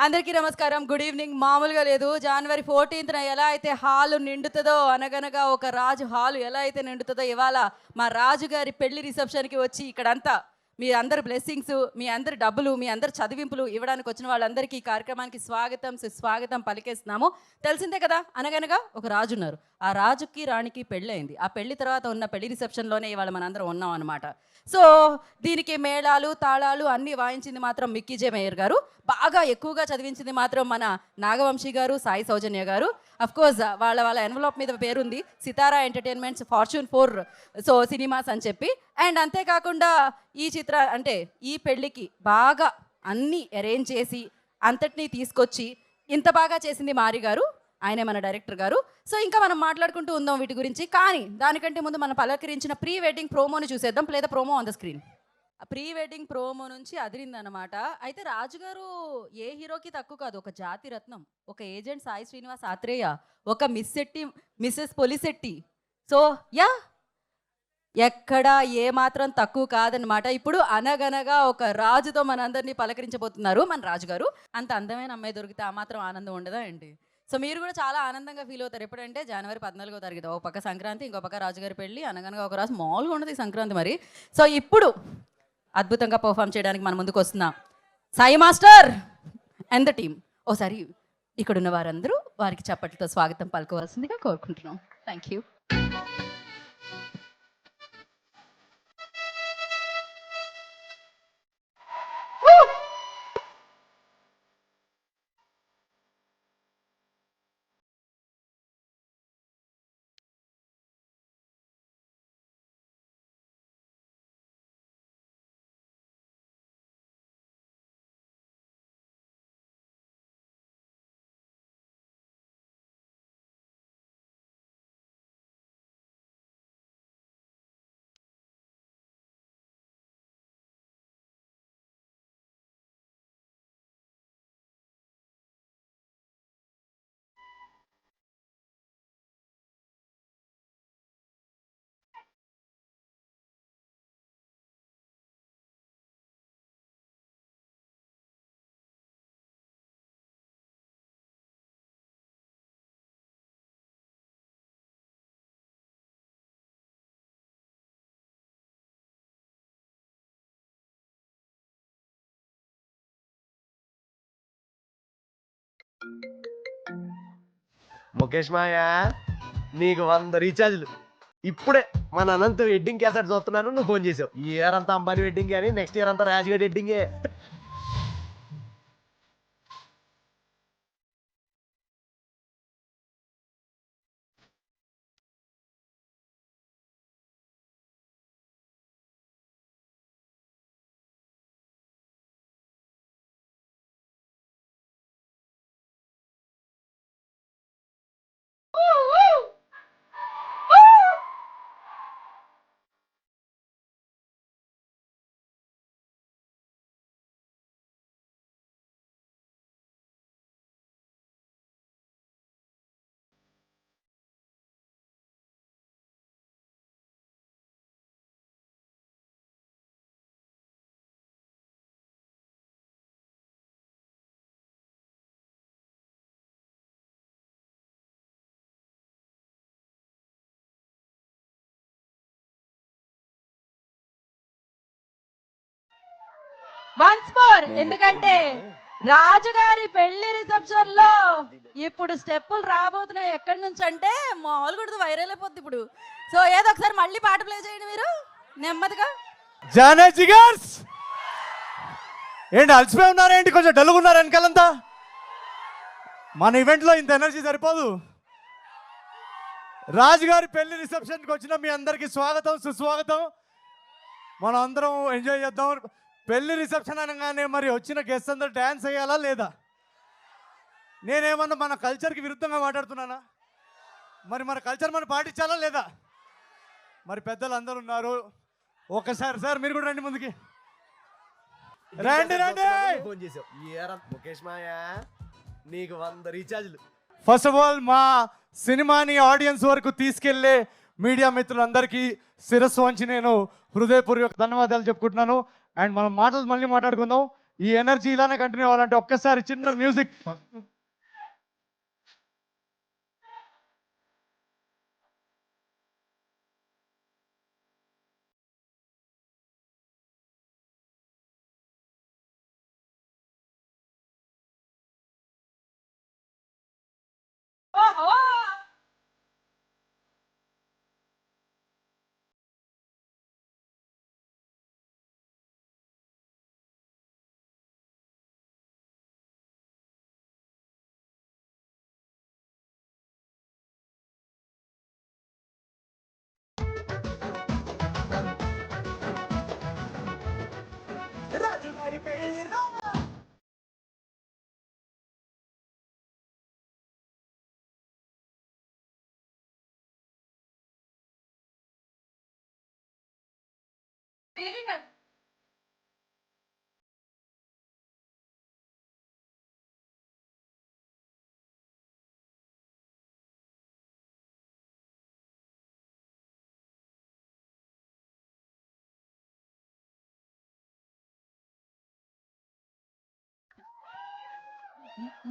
అందరికీ నమస్కారం. Good evening. మామూలుగా లేదు. జనవరి 14న ఎలా అయితే హాలు నిండుతుందో, అనగనగా ఒక రాజు హాలు ఎలా అయితే నిండుతుందో, ఇవాళ మా రాజుగారి పెళ్లి రిసెప్షన్కి వచ్చి ఇక్కడంతా మీ అందరి బ్లెస్సింగ్స్, మీ అందరి డబ్బులు, మీ అందరి చదివింపులు ఇవ్వడానికి వచ్చిన వాళ్ళందరికీ ఈ కార్యక్రమానికి స్వాగతం సుస్వాగతం పలికేస్తున్నాము. తెలిసిందే కదా, అనగనగా ఒక రాజు ఉన్నారు. ఆ రాజుకి రాణికి పెళ్ళయింది. ఆ పెళ్లి తర్వాత ఉన్న పెళ్లి రిసెప్షన్లోనే ఇవాళ మనందరం ఉన్నాం అనమాట. సో దీనికి మేళాలు తాళాలు అన్నీ వాయించింది మాత్రం మిక్కీజే మేయర్ గారు. బాగా ఎక్కువగా చదివించింది మాత్రం మన నాగవంశీ గారు, సాయి సౌజన్య గారు. అఫ్కోర్స్ వాళ్ళ ఎన్వలప్ మీద పేరుంది సితారా ఎంటర్టైన్మెంట్స్ ఫార్చ్యూన్ 4 సో సినిమాస్ అని చెప్పి. అండ్ అంతేకాకుండా ఈ అంటే ఈ పెళ్ళికి బాగా అన్నీ అరేంజ్ చేసి అంతటినీ తీసుకొచ్చి ఇంత బాగా చేసింది మారి గారు. ఆయనే మన డైరెక్టర్ గారు. సో ఇంకా మనం మాట్లాడుకుంటూ ఉందాం వీటి గురించి. కానీ దానికంటే ముందు మనం పలకరించిన ప్రీ వెడ్డింగ్ ప్రోమోని చూసేద్దాం. లేదా promo on the screen. Pre wedding promo నుంచి అదిరిందనమాట. అయితే రాజుగారు ఏ హీరోకి తక్కువ కాదు. ఒక జాతి రత్నం, ఒక ఏజెంట్ సాయి శ్రీనివాస్ ఆత్రేయ, ఒక మిస్సెస్ పొలిశెట్టి. సో ఎక్కడ ఏ మాత్రం తక్కువ కాదనమాట. ఇప్పుడు అనగనగా ఒక రాజుతో మనందరినీ పలకరించబోతున్నారు మన రాజుగారు. అంత అందమైన అమ్మాయి దొరికితే ఆ మాత్రం ఆనందం ఉండదా అండి? సో మీరు కూడా చాలా ఆనందంగా ఫీల్ అవుతారు. ఎప్పుడంటే జనవరి 14వ తారీఖు. ఒక పక్క సంక్రాంతి, ఇంకో పక్క రాజుగారి పెళ్ళి. అనగనగా ఒక రాజు మామూలుగా ఉండదు ఈ సంక్రాంతి మరి. సో ఇప్పుడు అద్భుతంగా పర్ఫామ్ చేయడానికి మన ముందుకు వస్తున్నాం Sai master and the team. ఓసారి ఇక్కడున్న వారందరూ వారికి చప్పట్లతో స్వాగతం పలుకోవాల్సిందిగా కోరుకుంటున్నాం. Thank you. ముఖేష్ మాయా, నీకు 100 రీఛార్జ్లు. ఇప్పుడే మన అనంత వెడ్డింగ్ క్యాసెట్ చూస్తున్నాను, నువ్వు ఫోన్ చేసావు. ఈ ఇయర్ అంతా అంబానీ వెడ్డింగ్ అని, నెక్స్ట్ ఇయర్ అంతా రాజుగారి వెడ్డింగే. వన్స్ మోర్, ఎందుకంటే రాజుగారి పెళ్లి రిసెప్షన్ లో ఇప్పుడు స్టెప్పులు రాబోతున్నాయి. ఎక్కడి నుంచి అంటే మామూలుగా వైరల్ అయిపోద్ది ఇప్పుడు. సో ఏదో ఒకసారి మళ్ళీ పాట ప్లే చేయండి మీరు నెమ్మదిగా. జానే జిగర్స్ ఏంటి అలసిపోయి ఉన్నారేంటి? కొంచెం డల్గా ఉన్నారు వెనకాలంతా. మన ఈవెంట్లో ఇంత ఎనర్జీ సరిపోదు. రాజుగారి పెళ్లి రిసెప్షన్కి వచ్చిన మీ అందరికీ స్వాగతం సుస్వాగతం. మనం అందరం ఎంజాయ్ చేద్దాం. పెళ్లి రిసెప్షన్ అనగానే మరి వచ్చిన గెస్ట్ అందరూ డ్యాన్స్ వేయాలా లేదా? నేనేమన్నా మన కల్చర్కి విరుద్ధంగా మాట్లాడుతున్నానా? మరి మన కల్చర్ మనం పాటించాలా లేదా? మరి పెద్దలు అందరూ ఉన్నారు. ఒకసారి సార్ మీరు కూడా రండి ముందుకి. రండి రండి. ఫోన్ చేసావు. ఈ ఇయర్ ముఖేష్ మాయా, నీకు 100 రీఛార్జ్లు. ఫస్ట్ ఆఫ్ ఆల్ మా సినిమాని ఆడియన్స్ వరకు తీసుకెళ్లే మీడియా మిత్రులందరికీ శిరస్సు వంచి నేను హృదయపూర్వక ధన్యవాదాలు చెప్పుకుంటున్నాను. అండ్ మనం మాటలు మళ్ళీ మాట్లాడుకుందాం. ఈ ఎనర్జీ ఇలానే కంటిన్యూ అవ్వాలంటే ఒక్కసారి చిన్న మ్యూజిక్.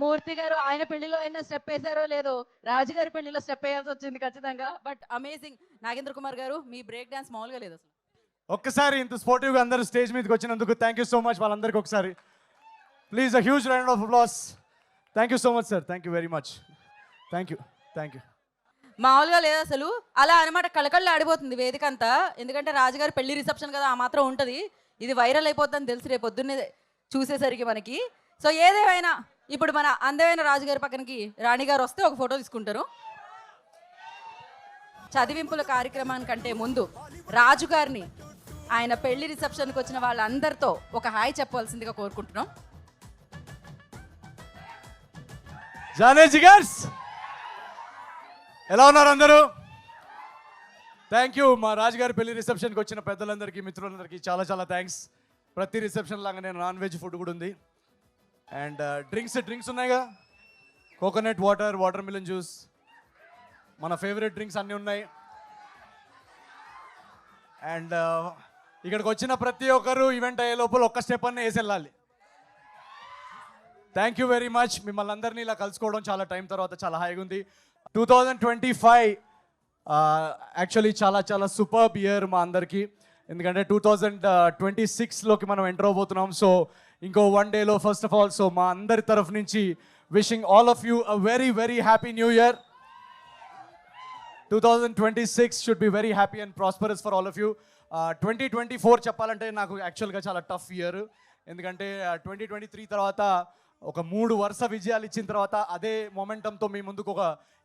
మూర్తి గారు ఆయన పెళ్లిలో అయినా స్టెప్ వేసారో లేదో, రాజుగారి పెళ్లిలో స్టెప్ వేయాల్సి వచ్చింది ఖచ్చితంగా. But amazing. నాగేంద్ర కుమార్ గారు, మీ బ్రేక్ డాన్స్ మామూలుగా లేదు అసలు. ఒక్కసారి ఇంత స్పోర్టివ్గా అందరూ స్టేజ్ మీదకి వచ్చినందుకు థ్యాంక్ యూ సో మచ్ వాళ్ళందరికీ ఒకసారి. Please a huge round of applause. Thank you so much sir, thank you very much. Thank you. మామూలుగా లేదు అసలు. అలా అనమాట కళకళ్ళు ఆడిపోతుంది వేదిక అంతా. ఎందుకంటే రాజుగారి పెళ్లి రిసెప్షన్ కదా, ఆ మాత్రం ఉంటుంది. ఇది వైరల్ అయిపోతుందని తెలిసి రేపు పొద్దున్నే చూసేసరికి మనకి. సో ఏదేమైనా ఇప్పుడు మన అందమైన రాజుగారి పక్కనకి రాణిగారు వస్తే ఒక ఫోటో తీసుకుంటారు. చదివింపుల కార్యక్రమానికంటే ముందు రాజుగారిని ఆయన పెళ్లి రిసెప్షన్కి వచ్చిన వాళ్ళందరితో ఒక హాయ్ చెప్పవలసిందిగా కోరుకుంటున్నాం. జానే జిగర్స్, ఎలా ఉన్నారు అందరూ? Thank you. మా రాజుగారి పెళ్లి రిసెప్షన్కి వచ్చిన పెద్దలందరికీ, మిత్రులందరికీ చాలా చాలా థ్యాంక్స్. ప్రతి రిసెప్షన్ లాగా నేను నాన్ వెజ్ ఫుడ్ కూడా ఉంది. అండ్ డ్రింక్స్ ఉన్నాయిగా, coconut water, water melon juice, మన ఫేవరెట్ డ్రింక్స్ అన్నీ ఉన్నాయి. అండ్ ఇక్కడికి వచ్చిన ప్రతి ఒక్కరు ఈవెంట్ అయ్యే లోపల ఒక్క స్టెప్ అన్నీ వేసి వెళ్ళాలి. Thank you very much. మిమ్మల్ని అందరినీ ఇలా కలుసుకోవడం చాలా టైం తర్వాత చాలా హాయిగా ఉంది. 2025 యాక్చువల్లీ చాలా చాలా సూపర్బ్ ఇయర్ మా అందరికీ. ఎందుకంటే 2026లోకి మనం ఎంటర్ అవబోతున్నాం. సో ఇంకో 1 డేలో ఫస్ట్ ఆఫ్ ఆల్, సో మా అందరి తరఫు నుంచి wishing all of you a very very happy new year. 2026 should be very happy and prosperous for all of you. 2024 చెప్పాలంటే నాకు యాక్చువల్గా చాలా టఫ్ ఇయర్. ఎందుకంటే 2023 తర్వాత ఒక 3 వరుస విజయాలు ఇచ్చిన తర్వాత అదే మొమెంటంతో మీ ముందుకు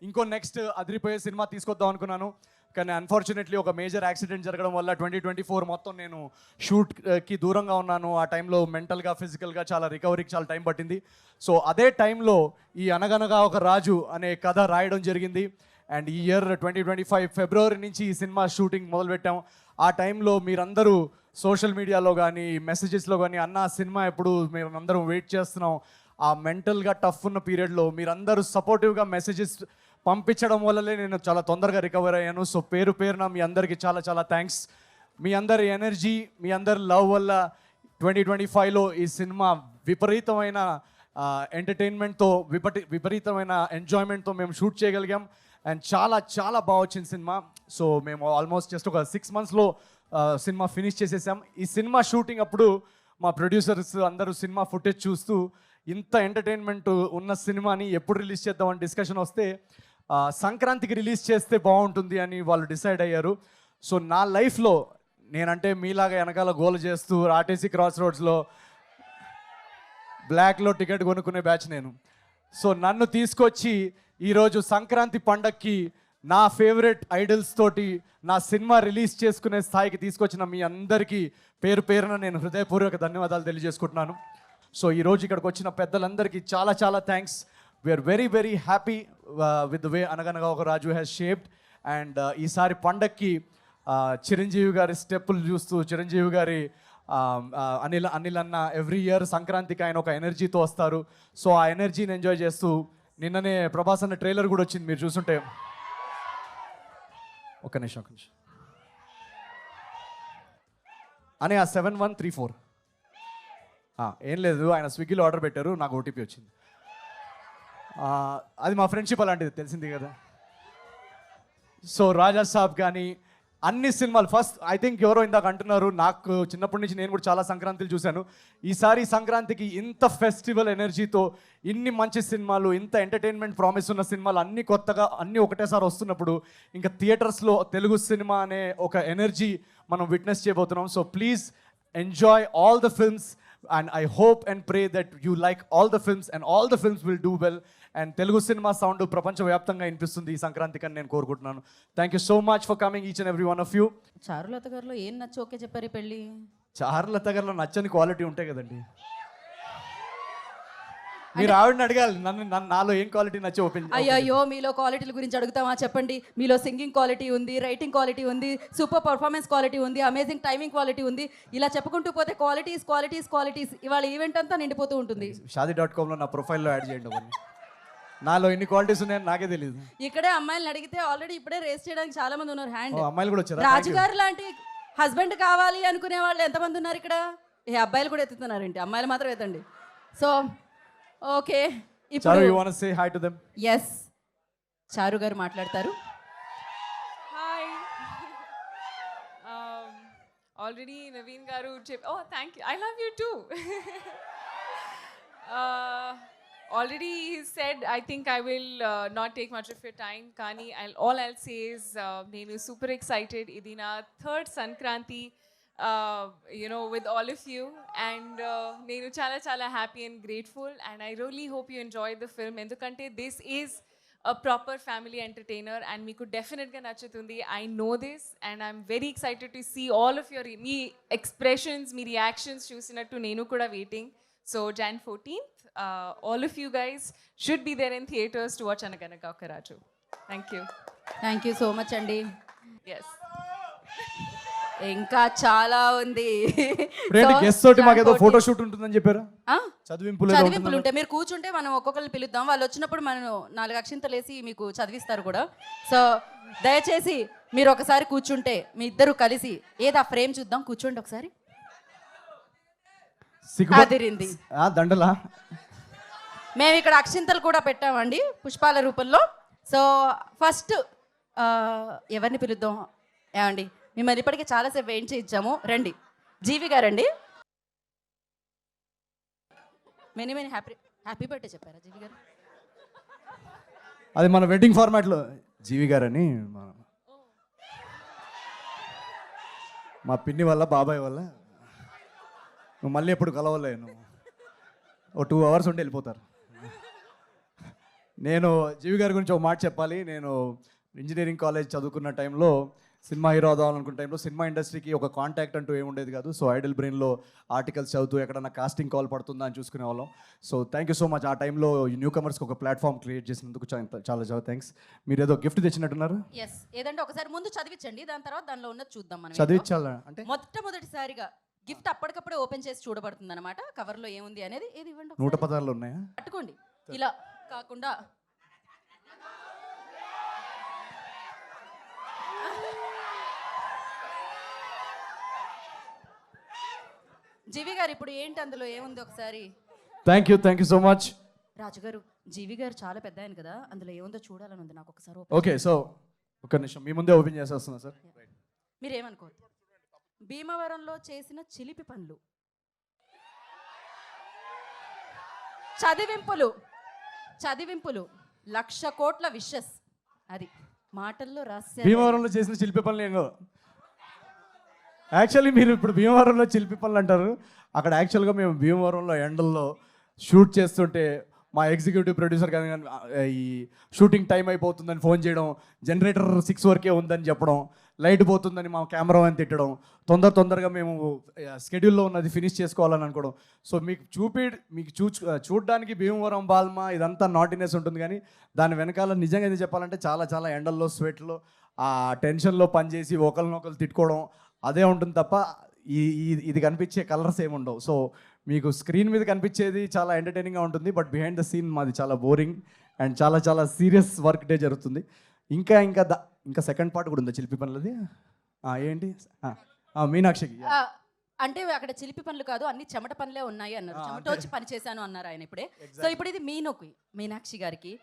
ఇంకో నెక్స్ట్ అదిరిపోయే సినిమా తీసుకొద్దాం అనుకున్నాను. కానీ అన్ఫార్చునేట్లీ ఒక మేజర్ యాక్సిడెంట్ జరగడం వల్ల 2024 మొత్తం నేను షూట్కి దూరంగా ఉన్నాను. ఆ టైంలో మెంటల్గా, ఫిజికల్గా చాలా రికవరీకి చాలా టైం పట్టింది. సో అదే టైంలో ఈ అనగనగా ఒక రాజు అనే కథ రాయడం జరిగింది. అండ్ ఈ ఇయర్ 2025 ఫిబ్రవరి నుంచి ఈ సినిమా షూటింగ్ మొదలుపెట్టాం. ఆ టైంలో మీరందరూ సోషల్ మీడియాలో కానీ మెసేజెస్లో కానీ అన్న సినిమా ఎప్పుడు మేమందరం వెయిట్ చేస్తున్నాం, ఆ మెంటల్గా టఫ్ ఉన్న పీరియడ్లో మీరందరూ సపోర్టివ్గా మెసేజెస్ పంపించడం వల్లనే నేను చాలా తొందరగా రికవర్ అయ్యాను. సో పేరున మీ అందరికీ చాలా చాలా థ్యాంక్స్. మీ అందరి ఎనర్జీ, మీ అందరి లవ్ వల్ల 2025లో ఈ సినిమా విపరీతమైన ఎంటర్టైన్మెంట్తో, విపరీతమైన ఎంజాయ్మెంట్తో మేము షూట్ చేయగలిగాం. అండ్ చాలా చాలా బాగా వచ్చింది సినిమా. సో మేము ఆల్మోస్ట్ జస్ట్ ఒక 6 monthsలో సినిమా ఫినిష్ చేసేసాం. ఈ సినిమా షూటింగ్ అప్పుడు మా ప్రొడ్యూసర్స్ అందరూ సినిమా ఫుటేజ్ చూస్తూ ఇంత ఎంటర్టైన్మెంట్ ఉన్న సినిమాని ఎప్పుడు రిలీజ్ చేద్దామని డిస్కషన్ వస్తే సంక్రాంతికి రిలీజ్ చేస్తే బాగుంటుంది అని వాళ్ళు డిసైడ్ అయ్యారు. సో నా లైఫ్లో నేనంటే మీలాగా వెనకాల గోల్ చేస్తూ ఆర్టీసీ క్రాస్ రోడ్స్లో బ్లాక్లో టికెట్ కొనుక్కునే బ్యాచ్ నేను. సో నన్ను తీసుకొచ్చి ఈరోజు సంక్రాంతి పండక్కి నా ఫేవరెట్ ఐడల్స్ తోటి నా సినిమా రిలీజ్ చేసుకునే స్థాయికి తీసుకొచ్చిన మీ అందరికీ పేరున నేను హృదయపూర్వక ధన్యవాదాలు తెలియజేసుకుంటున్నాను. సో ఈరోజు ఇక్కడికి వచ్చిన పెద్దలందరికీ చాలా చాలా thanks. We're very very happy with the way అనగనగా ఒక రాజు హ్యాస్ షేప్డ్. అండ్ ఈసారి పండక్కి చిరంజీవి గారి స్టెప్పులు చూస్తూ, చిరంజీవి గారి అనిల్ అన్న ఎవ్రీ ఇయర్ సంక్రాంతికి ఆయన ఒక ఎనర్జీతో వస్తారు. సో ఆ ఎనర్జీని ఎంజాయ్ చేస్తూ నిన్ననే ప్రభాస్ అన్న ట్రైలర్ కూడా వచ్చింది, మీరు చూసుంటే. ఒక నిమిషం అని ఆ 7134 ఏం లేదు, ఆయన స్విగ్గీలో ఆర్డర్ పెట్టారు, నాకు ఓటీపీ వచ్చింది. అది మా ఫ్రెండ్షిప్ అలాంటిది, తెలిసింది కదా. సో రాజా సాబ్ కానీ అన్ని సినిమాలు ఫస్ట్ ఐ థింక్ ఎవరో ఇందాక అంటున్నారు, నాకు చిన్నప్పటి నుంచి నేను కూడా చాలా సంక్రాంతులు చూశాను. ఈసారి సంక్రాంతికి ఇంత ఫెస్టివల్ ఎనర్జీతో ఇన్ని మంచి సినిమాలు, ఇంత ఎంటర్టైన్మెంట్ ప్రామిస్ ఉన్న సినిమాలు అన్ని కొత్తగా అన్నీ ఒకటేసారి వస్తున్నప్పుడు ఇంకా థియేటర్స్లో తెలుగు సినిమా అనే ఒక ఎనర్జీ మనం విట్నెస్ చేయబోతున్నాం. So please enjoy all the films and I hope and pray that you like all the films and all the films will do well and Telugu cinema sound ప్రపంచవ్యాప్తంగా వినిపిస్తుంది ఈ సంక్రాంతికి అని నేను కోరుకుంటున్నాను. Thank you so much for coming each and every one of you. Charulatha గారిలో ఏం నచ్చి ఓకే చెప్పారు ఈ పెళ్ళి? చారులత గారిలో నచ్చని క్వాలిటీ ఉంటాయి కదండి. మీరు ఆవిడని అడగాలి, నాలో ఏం క్వాలిటీ నచ్చి ఓపెన్. అయ్యో మీలో క్వాలిటీల గురించి అడుగుతామా చెప్పండి. మీలో సింగింగ్ క్వాలిటీ ఉంది, రైటింగ్ క్వాలిటీ ఉంది, సూపర్ పర్ఫార్మెన్స్ క్వాలిటీ ఉంది, అమేజింగ్ టైమింగ్ క్వాలిటీ ఉంది. ఇలా చెప్పుకుంటూ పోతే క్వాలిటీస్ ఇవాళ ఈవెంట్ అంతా నిండిపోతూ ఉంటుంది. Shaadi.comలో నా ప్రొఫైల్లో యాడ్ చేయండి అవన్నీ. నాలో ఎన్ని క్వాలిటీస్ ఉన్నాయని నాకే తెలియదు. ఇక్కడే అమ్మాయిలను అడిగితే ఆల్రెడీ ఇప్పుడే రేస్ చేయడానికి చాలా మంది ఉన్నారు హ్యాండ్. అమ్మాయిలు కూడా వచ్చారు. రాజుగారు లాంటి హస్బెండ్ కావాలి అనుకునే వాళ్ళు ఎంతమంది ఉన్నారు ఇక్కడ? ఏ అబ్బాయిలు కూడా ఎత్తుతున్నారేంటి? అమ్మాయిలు మాత్రం ఎత్తండి. సో ఓకే, చారు, you want to say hi to them? yes, చారు గారు మాట్లాడతారు. Hi. Already Naveen garu oh, thank you. I love you too. Already he said, I think I will not take much of your time. Kani, all I'll say is, nenu super excited. Idi na third Sankranti, with all of you, and nenu chala happy and grateful, and I really hope you enjoy the film. Endukante this is a proper family entertainer and meeku definitely ga nachutundi. I know this and I'm very excited to see all of your me expressions, me reactions chusinattu nenu kuda waiting. So Jan 14th, all of you guys should be there in theaters to watch Anaganaka Okaraju. Thank you so much అండి. Yes. ఇంకా చాలా ఉంది. Guest తోటి మాకేదో photo shoot ఉంటుందని చెప్పారు. చదివింపులు ఉంటాయి. మీరు కూర్చుంటే మనం ఒక్కొక్కరిని పిలుద్దాం. వాళ్ళు వచ్చినప్పుడు మనం 4 అక్షింతలు వేసి మీకు చదివిస్తారు కూడా. సో దయచేసి మీరు ఒకసారి కూర్చుంటే మీ ఇద్దరు కలిసి ఏదా ఫ్రేమ్ చూద్దాం. కూర్చోండి ఒకసారి. అదిరింది దండలా. మేము ఇక్కడ అక్షింతలు కూడా పెట్టామండి పుష్పాల రూపంలో. సో ఫస్ట్ ఎవరిని పిలుద్దాం? ఏమండి, మిమ్మల్ని ఇప్పటికే చాలాసేపు వెయిట్ చేయించాము. రండి, జీవి గారండి. మెనీ హ్యాపీ బర్త్డే చెప్పారా జీవి గారు? అది మన వెడ్డింగ్ ఫార్మాట్లో జీవి గారని మా పిన్ని వల్ల బాబాయ్ వల్ల నువ్వు మళ్ళీ ఎప్పుడు కలవలేను. ఓ 2 hours ఉండి వెళ్ళిపోతారు. నేను జీవి గారి గురించి ఒక మాట చెప్పాలి. నేను ఇంజనీరింగ్ కాలేజ్ చదువుకున్న టైంలో సినిమా హీరో అవుదామనుకున్న టైంలో సినిమా ఇండస్ట్రీకి ఒక కాంటాక్ట్ అంటూ ఏముండేది కాదు. సో ఐడల్ బ్రెయిన్లో ఆర్టికల్స్ చదువుతూ ఎక్కడన్నా కాస్టింగ్ కాల్ పడుతుందా అని చూసుకునే వాళ్ళం. So thank you so much. ఆ టైంలో న్యూ కమర్స్కి ఒక ప్లాట్ఫామ్ క్రియేట్ చేసినందుకు చాలా థ్యాంక్స్. మీరు ఏదో గిఫ్ట్ తెచ్చినట్టున్నారు. ఎస్, ఏదంటే ఒకసారి ముందు చదివించండి, దాని తర్వాత దానిలో ఉన్నది చూద్దాం. మనం చదివించాలా అంటే మొట్టమొదటిసారిగా గిఫ్ట్ అప్పటికప్పుడే ఓపెన్ చేసి చూడబడుతుంది అనమాట. కవర్లో ఏముంది అనేది. ఏది ఇవ్వండి. 116 ఉన్నాయా? పట్టుకోండి. ఇలా కాకుండా జీవి గారు ఇప్పుడు ఏంటి అందులో ఏముంది ఒకసారి? Thank you so much. రాజుగారు, జీవి గారు చాలా పెద్ద ఆయన కదా, అందులో ఏముందో చూడాలని ఉంది నాకు. ఒకసారి ఓకే, సో ఒక నిమిషం మీ ముందే ఓపెన్ చేసేస్తున్నా సార్. మీరేమనుకోవద్దు. భీమవరంలో చేసిన చిలిపి పనులు, చదివింపులు 1,00,000 కోట్ల విషెస్. అది మాటల్లో రాశారు. భీమవరంలో చేసిన చిలిపి పనులు ఏంగో. యాక్చువల్లీ మీరు ఇప్పుడు భీమవరంలో చిలిపి పనులు అంటారు. అక్కడ యాక్చువల్గా మేము భీమవరంలో ఎండల్లో షూట్ చేస్తుంటే మా ఎగ్జిక్యూటివ్ ప్రొడ్యూసర్ కానీ ఈ షూటింగ్ టైం అయిపోతుందని ఫోన్ చేయడం, జనరేటర్ 6 వరకే ఉందని చెప్పడం, లైట్ పోతుందని మా కెమెరా అని తిట్టడం, తొందరగా మేము స్కెడ్యూల్లో ఉన్నది ఫినిష్ చేసుకోవాలని అనుకోవడం. సో మీకు చూడడానికి భీమవరం బాల్మా ఇదంతా నాటినెస్ ఉంటుంది, కానీ దాని వెనకాల నిజంగా ఏది చెప్పాలంటే చాలా ఎండల్లో స్వెట్లో ఆ టెన్షన్లో పనిచేసి ఒకరినొకరు తిట్టుకోవడం అదే ఉంటుంది తప్ప ఇది కనిపించే కలర్స్ ఏమి ఉండవు. సో మీకు స్క్రీన్ మీద కనిపించేది చాలా ఎంటర్టైనింగ్గా ఉంటుంది, బట్ బిహైండ్ ద సీన్ మాది చాలా బోరింగ్ అండ్ చాలా సీరియస్ వర్క్ డే జరుగుతుంది. ఇంకా సెకండ్ పార్ట్ కూడా ఉందా చిలిపి పనులది? ఏంటి మీనాక్షికి అంటే అక్కడ చిలిపి పనులు కాదు, అన్ని చెమట పనులే ఉన్నాయి అన్నారు. చెమట వచ్చి పని చేశాను అన్నారు ఆయన ఇప్పుడే. సో ఇప్పుడు ఇది మీనాక్షి గారికి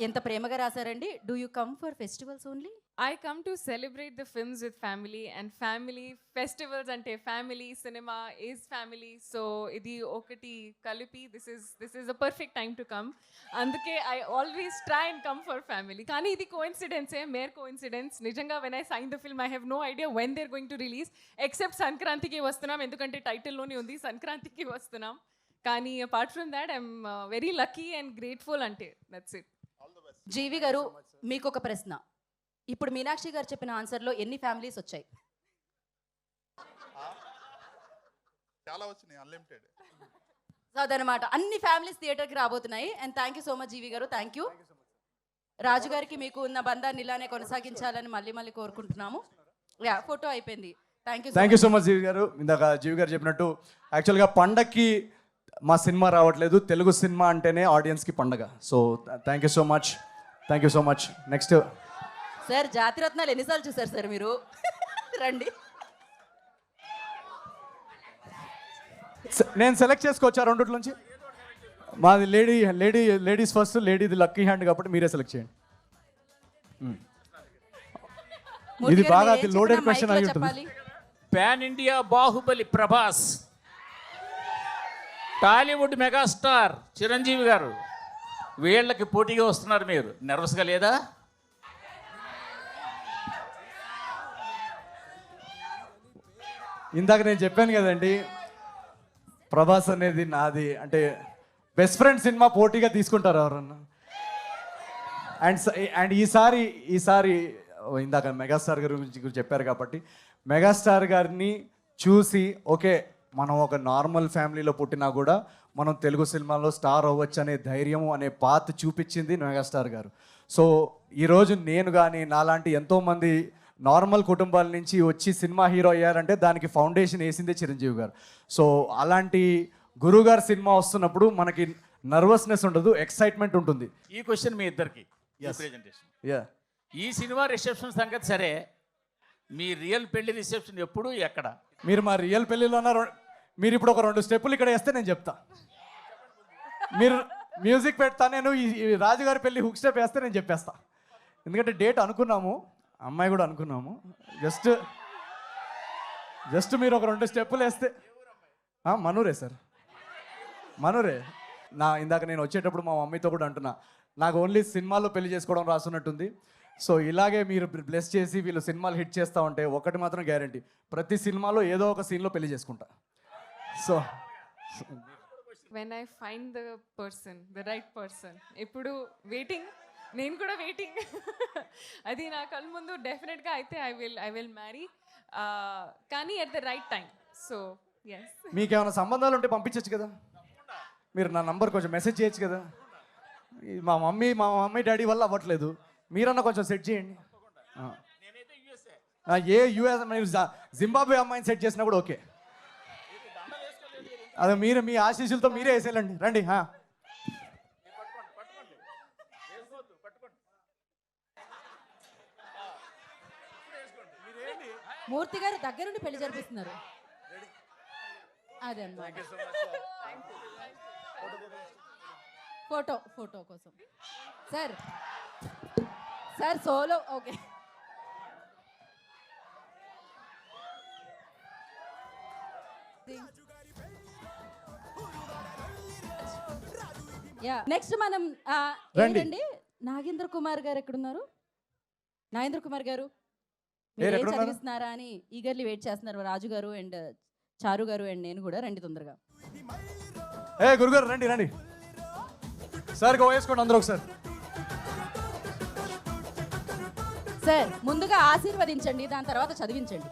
ఎంత ప్రేమగా రాశారండి. Do you come for festivals only? I come to celebrate the films with family, and family festivals ante family cinema is family, so idi okati kalipi this is a perfect time to come. Anduke I always try and come for family, kani idi coincidence mere coincidence. Nijanga when I signed the film I have no idea when they're going to release, except Sankranti ki vastunam endukante title loni undi Sankranti ki vastunam. Kani apart from that I'm very lucky and grateful ante, that's it. జీవి గారు మీకు ఒక ప్రశ్న. ఇప్పుడు మీనాక్షి గారు చెప్పిన ఆన్సర్లో ఎన్ని families వచ్చాయి? చాలా వచ్చినాయి, అన్లిమిటెడ్. అదనమాట, అన్ని ఫ్యామిలీస్ థియేటర్కి రాబోతున్నాయి. And thank you so much G V గారు. Thank you. రాజు గారికి మీకు ఉన్న బంధాన్ని ఇలానే కొనసాగించాలని మళ్ళీ కోరుకుంటున్నాము. యా, ఫోటో అయిపోయింది. Thank you so much G V గారు. ఇందాక జీవి గారు చెప్పినట్టు యాక్చువల్గా పండక్కి మా సినిమా రావట్లేదు, తెలుగు సినిమా అంటేనే ఆడియన్స్కి పండగ. So thank you so much, thank you so much. Next sir, Jathiratnalu ఎన్నిసార్లు చూసారు సార్ మీరు? రండి. నేను సెలెక్ట్ చేసుకోవచ్చా రెండిట్లోంచి? మాది లేడీస్ ఫస్ట్, లేడీది లక్కీ హ్యాండ్ కాబట్టి మీరే సెలెక్ట్ చేయండి. ఇది బాగా లోడెడ్ క్వశ్చన్ అయి ఉంటుంది. Pan India Baahubali Prabhas, Tollywood megastar Chiranjeevi గారు, వీళ్ళకి పోటీగా వస్తున్నారు. మీరు నర్వస్గా లేదా? ఇందాక నేను చెప్పాను కదండి, ప్రభాస్ అనేది నాది అంటే బెస్ట్ ఫ్రెండ్ సినిమా పోటీగా తీసుకుంటారు ఎవరన్నా. అండ్ ఈసారి ఇందాక మెగాస్టార్ గారి గురించి చెప్పారు కాబట్టి మెగాస్టార్ గారిని చూసి ఓకే మనం ఒక నార్మల్ ఫ్యామిలీలో పుట్టినా కూడా మనం తెలుగు సినిమాలో స్టార్ అవ్వచ్చు అనే ధైర్యం అనే పాత్ చూపించింది మెగాస్టార్ గారు. సో ఈరోజు నేను కానీ నాలాంటి ఎంతోమంది నార్మల్ కుటుంబాల నుంచి వచ్చి సినిమా హీరో అయ్యారంటే దానికి ఫౌండేషన్ వేసిందే చిరంజీవి గారు. సో అలాంటి గురుగారు సినిమా వస్తున్నప్పుడు మనకి నర్వస్నెస్ ఉండదు, ఎక్సైట్మెంట్ ఉంటుంది. ఈ క్వశ్చన్ మీ ఇద్దరికి ప్రెజెంటేషన్. ఈ సినిమా రిసెప్షన్ సంగతి సరే, మీ రియల్ పెళ్లి రిసెప్షన్ ఎప్పుడు ఎక్కడ? మీరు మా రియల్ పెళ్ళిలో మీరు ఇప్పుడు ఒక 2 స్టెప్పులు ఇక్కడ వేస్తే నేను చెప్తా. మీరు మ్యూజిక్ పెడతా, నేను ఈ రాజుగారి పెళ్ళి హుక్ స్టెప్ వేస్తే నేను చెప్పేస్తా. ఎందుకంటే డేట్ అనుకున్నాము, అమ్మాయి కూడా అనుకున్నాము. జస్ట్ మీరు ఒక 2 స్టెప్పులు వేస్తే. మనూరే సార్, మనూరే. ఇందాక నేను వచ్చేటప్పుడు మా మమ్మీతో కూడా అంటున్నా, నాకు ఓన్లీ సినిమాలో పెళ్లి చేసుకోవడం రాసున్నట్టుంది. సో ఇలాగే మీరు బ్లెస్ చేసి వీళ్ళు సినిమాలు హిట్ చేస్తూ ఉంటే ఒకటి మాత్రం గ్యారంటీ, ప్రతి సినిమాలో ఏదో ఒక సీన్లో పెళ్లి చేసుకుంటా. So when I find the right person, ఇప్పుడు వెయిటింగ్, నేను కూడా వెయిటింగ్. అది నా కళ్ళ ముందు డెఫినెట్గా అయితే ఐ విల్ మ్యారీ, కానీ at the right time. So yes. మీకేమైనా సంబంధాలు ఉంటే పంపించచ్చు కదా, మీరు నా నంబర్ కొంచెం మెసేజ్ చేయొచ్చు కదా. మా మమ్మీ డాడీ వల్ల అవ్వట్లేదు, మీరన్నా కొంచెం సెట్ చేయండి. యూఎస్ మీరు జింబాబ్వే అమ్మాయిని సెట్ చేసినా కూడా ఓకే. అదే మీరు మీ ఆశీస్సులతో మీరే వేసేయాలండి. రండి. మూర్తి గారు దగ్గరుండి పెళ్లి జరిపిస్తున్నారు. అదే అన్నమాట. ఫోటో కోసం సార్ సోలో. ఓకే. నెక్స్ట్ మనం ఏంటండి, నాగేంద్ర కుమార్ గారు ఎక్కడున్నారు? నాగేంద్ర కుమార్ గారు మీరు ఏం చదివిస్తున్నారా అని ఈగర్లీ వెయిట్ చేస్తున్నారు రాజు గారు అండ్ చారు గారు అండ్ నేను కూడా. రండి తొందరగా. గురుగారు రండి. సార్ వేసుకోండి అందరూ ఒకసారి. సార్ ముందుగా ఆశీర్వదించండి, దాని తర్వాత చదివించండి.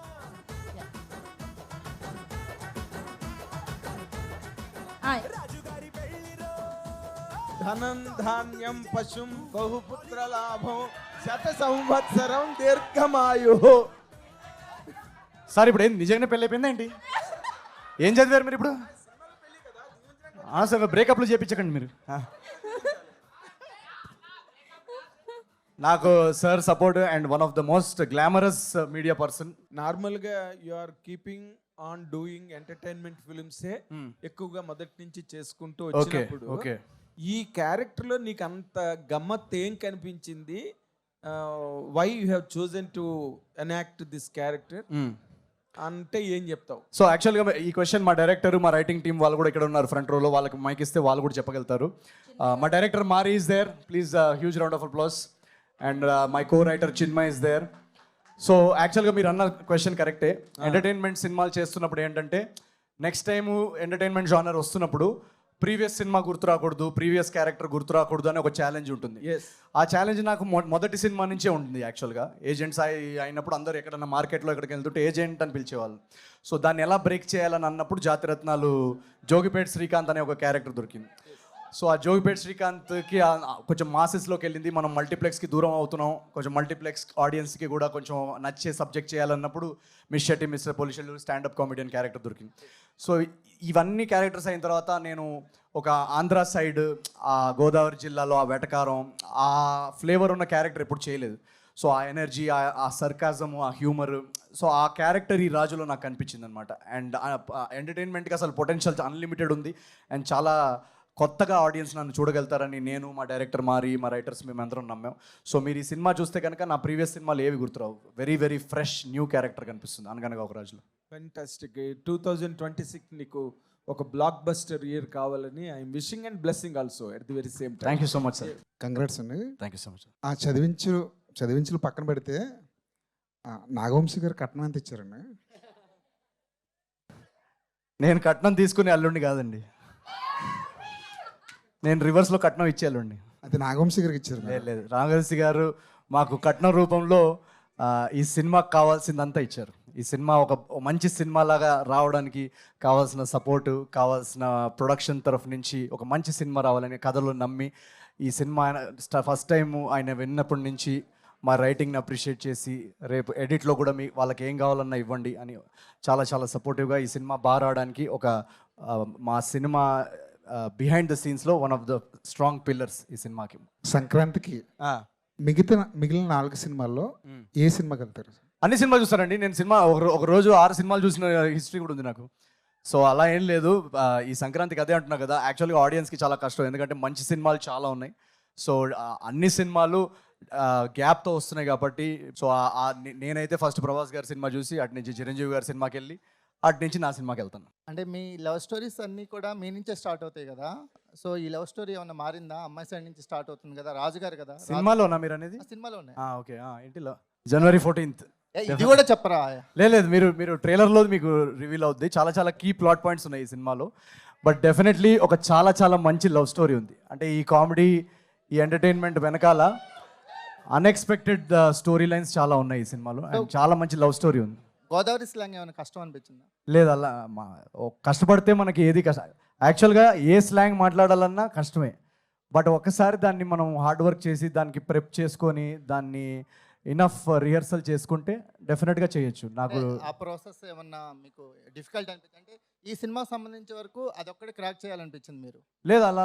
ధనం ధాన్యం పశుం బహుపుత్ర లాభం శత సంవత్సరం దీర్ఘమాయు. సార్ ఇప్పుడు ఏం నిజంగానే పెళ్ళి అయిపోయిందా ఏంటి? ఏం చదివారు మీరు ఇప్పుడు? సార్ బ్రేకప్లు చేయించకండి మీరు. నాకు sir support and one of the most glamorous media person. నార్మల్గా you are keeping on doing entertainment ఫిల్మ్సే ఎక్కువగా మొదటి నుంచి చేసుకుంటూ ఓకే వచ్చినప్పుడు ఓకే. ఈ క్యారెక్టర్లో నీకు అంత గమ్మత్ ఏం కనిపించింది? Why you have chosen to enact this character అంటే ఏం చెప్తావు? సో యాక్చువల్గా ఈ క్వశ్చన్ మా డైరెక్టర్, మా రైటింగ్ టీం వాళ్ళు కూడా ఇక్కడ ఉన్నారు ఫ్రంట్ రోలో. వాళ్ళకి మైక్ ఇస్తే వాళ్ళు కూడా చెప్పగలుగుతారు. మా director Mari is there, please huge round of applause. And my co writer Chinmay is there. So యాక్చువల్గా మీరు అన్న క్వశ్చన్ కరెక్టే. ఎంటర్టైన్మెంట్ సినిమాలు చేస్తున్నప్పుడు ఏంటంటే నెక్స్ట్ టైం ఎంటర్టైన్మెంట్ జానర్ వస్తున్నప్పుడు ప్రీవియస్ సినిమా గుర్తు రాకూడదు, ప్రీవియస్ క్యారెక్టర్ గుర్తు రాకూడదు అని ఒక ఛాలెంజ్ ఉంటుంది. ఆ ఛాలెంజ్ నాకు మొదటి సినిమా నుంచే ఉంటుంది. యాక్చువల్గా ఏజెంట్స్ అయినప్పుడు అందరూ ఎక్కడన్నా మార్కెట్లో ఎక్కడికి వెళ్తుంటే ఏజెంట్ అని పిలిచేవాళ్ళు. సో దాన్ని ఎలా బ్రేక్ చేయాలని అన్నప్పుడు జాతిరత్నాలు జోగిపేట శ్రీకాంత్ అనే ఒక క్యారెక్టర్ దొరికింది. సో ఆ జోగిపేట శ్రీకాంత్కి కొంచెం మాసెస్లోకి వెళ్ళింది. మనం మల్టీప్లెక్స్కి దూరం అవుతున్నాం, కొంచెం మల్టీప్లెక్స్ ఆడియన్స్కి కూడా కొంచెం నచ్చే సబ్జెక్ట్ చేయాలన్నప్పుడు మిస్ షెట్టి, మిస్టర్ పోలీషులు, స్టాండప్ కామెడియన్ క్యారెక్టర్ దొరికింది. సో ఇవన్నీ క్యారెక్టర్స్ అయిన తర్వాత నేను ఒక ఆంధ్ర సైడ్, ఆ గోదావరి జిల్లాలో ఆ వెటకారం, ఆ ఫ్లేవర్ ఉన్న క్యారెక్టర్ ఎప్పుడు చేయలేదు. సో ఆ ఎనర్జీ, ఆ సర్కాజము, ఆ హ్యూమర్, సో ఆ క్యారెక్టర్ ఈ రాజులో నాకు కనిపించింది అనమాట. అండ్ ఎంటర్టైన్మెంట్కి అసలు పొటెన్షియల్ అన్లిమిటెడ్ ఉంది. అండ్ చాలా కొత్తగా ఆడియన్స్ నన్ను చూడగలుగుతారని నేను, మా డైరెక్టర్ మారి, మా రైటర్స్ మేమందరం నమ్మాం. సో మీరు ఈ సినిమా చూస్తే కనుక నా ప్రీవియస్ సినిమాలు ఏవి గుర్తురావు. Very very fresh new character కనిపిస్తుంది అనగనగా ఒక రాజులో. ఫెంటాస్టిక్. 2026 నీకు ఒక బ్లాక్ బస్టర్ ఇయర్ కావాలని I'm wishing and blessing also at the very same time. Thank you so much sir. Congrats అండి. Thank you so much. ఆ చదివించులు పక్కన పెడితే నాగవంశీ గారు కట్నం ఎంత ఇచ్చారండి? నేను కట్నం తీసుకునే అల్లుండి కాదండి, నేను రివర్స్లో కట్నం ఇచ్చేయాలండి. అది నాగవంశీ గారికి ఇచ్చారు. లేదు, రామగల్సి గారు మాకు కట్నం రూపంలో ఈ సినిమాకి కావాల్సిందంతా ఇచ్చారు. ఈ సినిమా ఒక మంచి సినిమాలాగా రావడానికి కావాల్సిన సపోర్టు, కావాల్సిన ప్రొడక్షన్ తరఫు నుంచి ఒక మంచి సినిమా రావాలని కథలో నమ్మి ఈ సినిమా ఫస్ట్ టైం ఆయన విన్నప్పటి నుంచి మా రైటింగ్ని అప్రిషియేట్ చేసి రేపు ఎడిట్లో కూడా వాళ్ళకి ఏం కావాలన్నా ఇవ్వండి అని చాలా చాలా సపోర్టివ్గా ఈ సినిమా బాగా రావడానికి ఒక మా సినిమా బిహైండ్ ద సీన్స్లో one of the strong pillars ఈ సినిమాకి. సంక్రాంతికి మిగిలిన 4 సినిమాల్లో ఏ సినిమాకి వెళ్తారు? అన్ని సినిమా చూస్తారండి. నేను సినిమా ఒక రోజు 6 సినిమాలు చూసిన హిస్టరీ కూడా ఉంది నాకు. సో అలా ఏం లేదు. ఈ సంక్రాంతికి అదే అంటున్నా కదా, యాక్చువల్గా ఆడియన్స్కి చాలా కష్టం, ఎందుకంటే మంచి సినిమాలు చాలా ఉన్నాయి. సో అన్ని సినిమాలు గ్యాప్తో వస్తున్నాయి కాబట్టి, సో నేనైతే ఫస్ట్ ప్రభాస్ గారి సినిమా చూసి అటు నుంచి చిరంజీవి గారి సినిమాకి వెళ్ళి అటు నుంచి నా సినిమాకి వెళ్తాను. అంటే మీ లవ్ స్టోరీస్ అన్నీ కూడా మీ నుంచే స్టార్ట్ అవుతాయి కదా. సో ఈ లవ్ స్టోరీ ఏమన్నా మారిందా? అమ్మాయి సైడ్ నుంచి స్టార్ట్ అవుతుంది కదా, రాజుగారు కదా. సినిమాలోనా మీరు అనేది? సినిమాలోనే. ఓకే. ఏంటిలో January 14th. ఇది కూడా చెప్పరా? లేదు, మీరు ట్రైలర్లో మీకు రివీల్ అవుద్ది. చాలా చాలా కీ ప్లాట్ పాయింట్స్ ఉన్నాయి ఈ సినిమాలో. బట్ డెఫినెట్లీ ఒక చాలా చాలా మంచి లవ్ స్టోరీ ఉంది. అంటే ఈ కామెడీ, ఈ ఎంటర్టైన్మెంట్ వెనకాల అన్ఎక్స్పెక్టెడ్ స్టోరీ లైన్స్ చాలా ఉన్నాయి ఈ సినిమాలో. అండ్ చాలా మంచి లవ్ స్టోరీ ఉంది. గోదావరి స్లాంగ్ ఏమైనా కష్టం అనిపించిందా? లేదు, అలా కష్టపడితే మనకి ఏది కష్టం. యాక్చువల్గా ఏ స్లాంగ్ మాట్లాడాలన్నా కష్టమే. బట్ ఒకసారి దాన్ని మనం హార్డ్ వర్క్ చేసి దానికి ప్రెప్ చేసుకొని దాన్ని ఇనఫ్ రిహర్సల్ చేసుకుంటే డెఫినెట్గా చేయొచ్చు. నాకు ఆ ప్రాసెస్ ఏమన్నా మీకు డిఫికల్ట్ అనిపించింది? అంటే ఈ సినిమాకి సంబంధించి వరకు అదొక్కటి క్రాక్ చేయాలనిపించింది మీరు? లేదు, అలా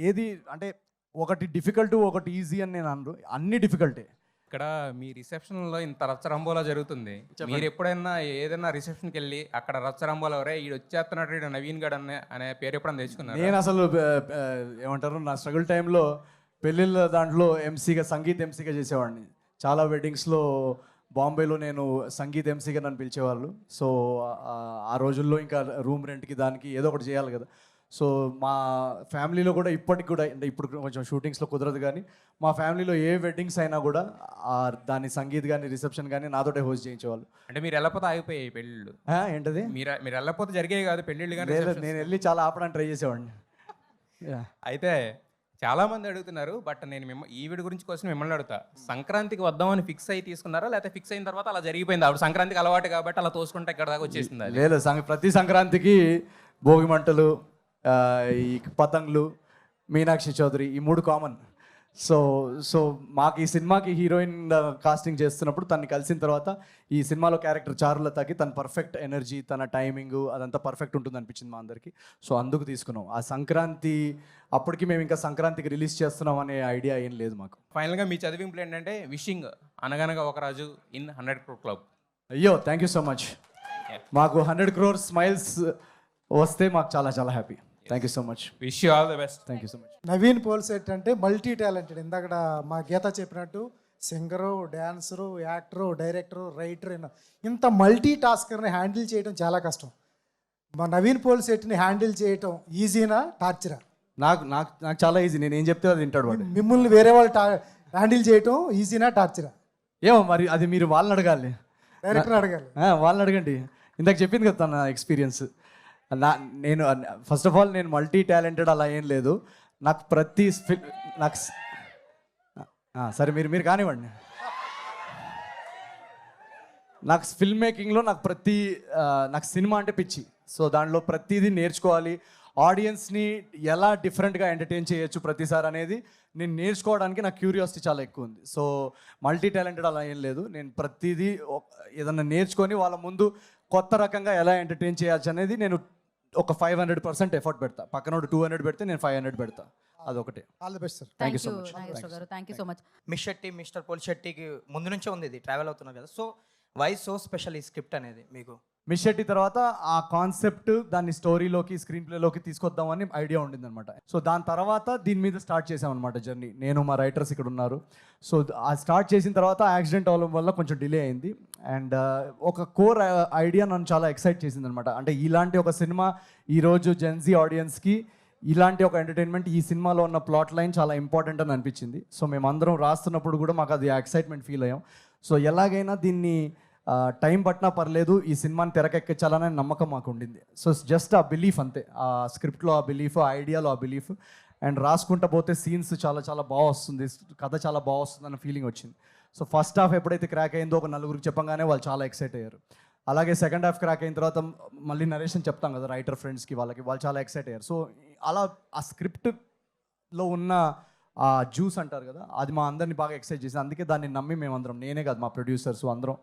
ఏది అంటే ఒకటి డిఫికల్ట్ ఒకటి ఈజీ అని నేను అనరు, అన్ని డిఫికల్టే. ఇక్కడ మీ రిసెప్షన్లో ఇంత రచ్చరంబోలా జరుగుతుంది. మీరు ఎప్పుడైనా ఏదైనా రిసెప్షన్కి వెళ్ళి అక్కడ రచ్చరంబోలా ఎవరే ఈడు వచ్చేస్తున్నట్టు నవీన్ గడ్ అనే పేరు ఎప్పుడైనా తెచ్చుకున్నారు? నేను అసలు ఏమంటారు, నా స్ట్రగుల్ టైంలో పెళ్ళిళ్ళ దాంట్లో సంగీత్ ఎంసీగా చేసేవాడిని. చాలా వెడ్డింగ్స్లో బాంబేలో నేను సంగీత్ ఎంసీగా నన్ను పిలిచేవాళ్ళు. సో ఆ రోజుల్లో ఇంకా రూమ్ రెంట్కి దానికి ఏదో ఒకటి చేయాలి కదా. సో మా ఫ్యామిలీలో కూడా ఇప్పటికి కూడా, అంటే ఇప్పుడు కొంచెం షూటింగ్స్లో కుదరదు కానీ మా ఫ్యామిలీలో ఏ వెడ్డింగ్స్ అయినా కూడా దాని సంగీత్ కానీ రిసెప్షన్ కానీ నాతోటే హోస్ట్ చేయించేవాళ్ళు. అంటే మీరు వెళ్ళకపోతే ఆగిపోయాయి పెళ్ళిళ్ళు? ఏంటది? మీరు వెళ్ళకపోతే జరిగేవి కాదు పెళ్ళిళ్ళు కానీ? నేను వెళ్ళి చాలా ఆపడానికి ట్రై చేసేవాడిని. అయితే చాలా మంది అడుగుతున్నారు, బట్ నేను ఈవిడ కోసం మిమ్మల్ని అడుగుతా. సంక్రాంతికి వద్దామని ఫిక్స్ అయ్యి తీసుకున్నారా, లేకపోతే ఫిక్స్ అయిన తర్వాత అలా జరిగిపోయింది? ఆవిడ సంక్రాంతికి అలవాటు కాబట్టి అలా తోసుకుంటే ఇక్కడ దాకా వచ్చేసింది? లేదు, ప్రతి సంక్రాంతికి భోగి మంటలు, ఈ పతంగులు, మీనాక్షి చౌదరి, ఈ 3 కామన్. సో మాకు ఈ సినిమాకి హీరోయిన్ కాస్టింగ్ చేస్తున్నప్పుడు తను కలిసిన తర్వాత ఈ సినిమాలో క్యారెక్టర్ చారులతకి తన పర్ఫెక్ట్ ఎనర్జీ, తన టైమింగ్ అదంతా పర్ఫెక్ట్ ఉంటుంది అనిపించింది మా అందరికీ. సో అందుకు తీసుకున్నాం. ఆ సంక్రాంతి అప్పటికి మేము ఇంకా సంక్రాంతికి రిలీజ్ చేస్తున్నాం అనే ఐడియా ఏం లేదు మాకు. ఫైనల్గా మీ చదివింపులు ఏంటంటే విషింగ్ అనగనగా ఒక రాజు ఇన్ 100 crore క్లబ్. అయ్యో, థ్యాంక్ యూ సో మచ్. మాకు 100 crore స్మైల్స్ వస్తే మాకు చాలా చాలా happy. Thank you so much. Wish you all the best. Thank you so much. Naveen Polishetty అంటే మల్టీ టాలెంటెడ్. ఇందాక మా గీత చెప్పినట్టు singer, dancer, actor, director, writer, ఇంత మల్టీ టాస్కర్ని హ్యాండిల్ చేయడం చాలా కష్టం. మా నవీన్ పోల్సెట్ని హ్యాండిల్ చేయటం ఈజీనా టార్చరా? నాకు నాకు నాకు చాలా ఈజీ. నేను ఏం చెప్తే అది వింటాడు వాడు. మిమ్మల్ని వేరే వాళ్ళు హ్యాండిల్ చేయటం ఈజీనా టార్చరా? ఏమో మరి అది మీరు వాళ్ళని అడగాలి, డైరెక్టర్ అడగాలి. వాళ్ళని అడగండి. ఇందాక చెప్పింది కదా నా ఎక్స్పీరియన్స్. నేను ఫస్ట్ ఆఫ్ ఆల్ నేను మల్టీ టాలెంటెడ్ అలా ఏం లేదు. నాకు ప్రతి నాకు సరే మీరు కానివ్వండి. నాకు ఫిల్మ్ మేకింగ్లో నాకు సినిమా అంటే పిచ్చి. సో దాంట్లో ప్రతిదీ నేర్చుకోవాలి. ఆడియన్స్ని ఎలా డిఫరెంట్గా ఎంటర్టైన్ చేయొచ్చు ప్రతిసారి అనేది నేను నేర్చుకోవడానికి నాకు క్యూరియాసిటీ చాలా ఎక్కువ ఉంది. సో మల్టీ టాలెంటెడ్ అలా ఏం లేదు. నేను ప్రతిదీ ఏదన్నా నేర్చుకొని వాళ్ళ ముందు కొత్త రకంగా ఎలా ఎంటర్టైన్ చేయొచ్చు అనేది నేను ఒక 500% ఎఫర్ట్ పెడతా. పక్కనోడు 200 పెడితే నేను 500 పెడతా. అదొకటే. All the best sir. Thank you so much. Thank you so much. Mister పోల్శెట్టికి ముందు నుంచే ఉంది, ఇది ట్రావెల్ అవుతున్నారు కదా. సో వై సో స్పెషల్ ఈ స్క్రిప్ట్ అనేది మీకు? మిస్ శెట్టి తర్వాత ఆ కాన్సెప్ట్ దాన్ని స్టోరీలోకి స్క్రీన్ ప్లేలోకి తీసుకొద్దామని ఐడియా ఉండింది అనమాట. సో దాని తర్వాత దీని మీద స్టార్ట్ చేసామన్నమాట జర్నీ. నేను మా రైటర్స్ ఇక్కడ ఉన్నారు. సో ఆ స్టార్ట్ చేసిన తర్వాత యాక్సిడెంట్ అవ్వడం వల్ల కొంచెం డిలే అయింది. అండ్ ఒక కోర్ ఐడియా నన్ను చాలా ఎక్సైట్ చేసింది అనమాట. అంటే ఇలాంటి ఒక సినిమా ఈరోజు జెన్జీ ఆడియన్స్కి ఇలాంటి ఒక ఎంటర్టైన్మెంట్ ఈ సినిమాలో ఉన్న ప్లాట్ లైన్ చాలా ఇంపార్టెంట్ అని అనిపించింది. సో మేమందరం రాస్తున్నప్పుడు కూడా మాకు అది ఎక్సైట్మెంట్ ఫీల్ అయ్యాం. సో ఎలాగైనా దీన్ని టైం పట్టినా పర్లేదు ఈ సినిమాని తెరకెక్కించాలనే నమ్మకం మాకు ఉండింది. సో జస్ట్ ఆ బిలీఫ్ అంతే. ఆ స్క్రిప్ట్లో ఆ బిలీఫ్, ఆ ఐడియాలో ఆ బిలీఫ్. అండ్ రాసుకుంటా పోతే సీన్స్ చాలా చాలా బాగా వస్తుంది, కథ చాలా బాగా వస్తుంది అన్న ఫీలింగ్ వచ్చింది. సో ఫస్ట్ హాఫ్ ఎప్పుడైతే క్రాక్ అయిందో ఒక నలుగురికి చెప్పగానే వాళ్ళు చాలా ఎక్సైట్ అయ్యారు. అలాగే సెకండ్ హాఫ్ క్రాక్ అయిన తర్వాత మళ్ళీ నరేషన్ చెప్తాం కదా రైటర్ ఫ్రెండ్స్కి, వాళ్ళు చాలా ఎక్సైట్ అయ్యారు. సో అలా ఆ స్క్రిప్ట్లో ఉన్న ఆ జ్యూస్ అంటారు కదా, అది మా అందరినీ బాగా ఎక్సైట్ చేసింది. అందుకే దాన్ని నమ్మి మేమందరం, నేనే కాదు మా ప్రొడ్యూసర్స్ అందరం.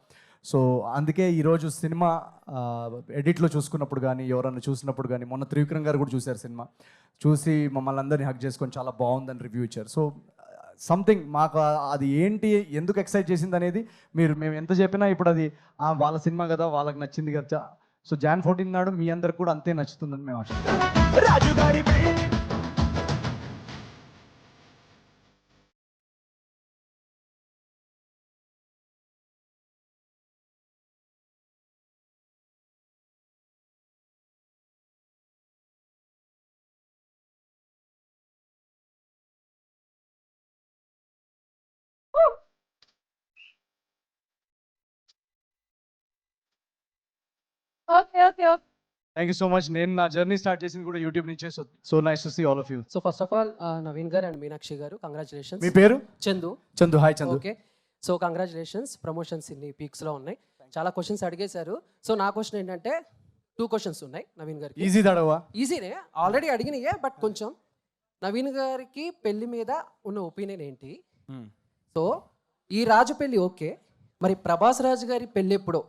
సో అందుకే ఈరోజు సినిమా ఎడిట్లో చూసుకున్నప్పుడు కానీ ఎవరన్నా చూసినప్పుడు కానీ, మొన్న త్రివిక్రమ్ గారు కూడా చూశారు సినిమా, చూసి మమ్మల్ని అందరినీ హక్ చేసుకొని చాలా బాగుందని రివ్యూ ఇచ్చారు. సో సంథింగ్ మాకు అది ఏంటి, ఎందుకు ఎక్సైట్ చేసింది అనేది మేము ఎంత చెప్పినా ఇప్పుడు అది వాళ్ళ సినిమా కదా, వాళ్ళకి నచ్చింది కదా. సో Jan 14 నాడు మీ అందరికి కూడా అంతే నచ్చుతుందని మేము ఆశిస్తున్నాం. Thank you so much. నేను నా జర్నీ స్టార్ట్ చేసింది కూడా యూట్యూబ్ నుంచే. So nice to see all of you. So first of all Naveen గారు అండ్ మీనాక్షి గారు కంగ్రాచులేషన్స్. మీ పేరు? Chandu. Hi Chandu. Okay, so congratulations. Promotions ఇన్ని పీక్స్లో ఉన్నాయి. చాలా క్వశ్చన్స్ అడిగేశారు. సో నా క్వశ్చన్ ఏంటంటే 2 questions ఉన్నాయి నవీన్ గారికి. ఈజీ దడవా? ఈజీనే, ఆల్రెడీ అడిగినాయే, బట్ కొంచెం నవీన్ గారికి పెళ్లి మీద ఉన్న ఒపీనియన్ ఏంటి? సో ఈ రాజు పెళ్లి ఓకే, మరి ప్రభాస్ రాజు గారి పెళ్లి ఎప్పుడో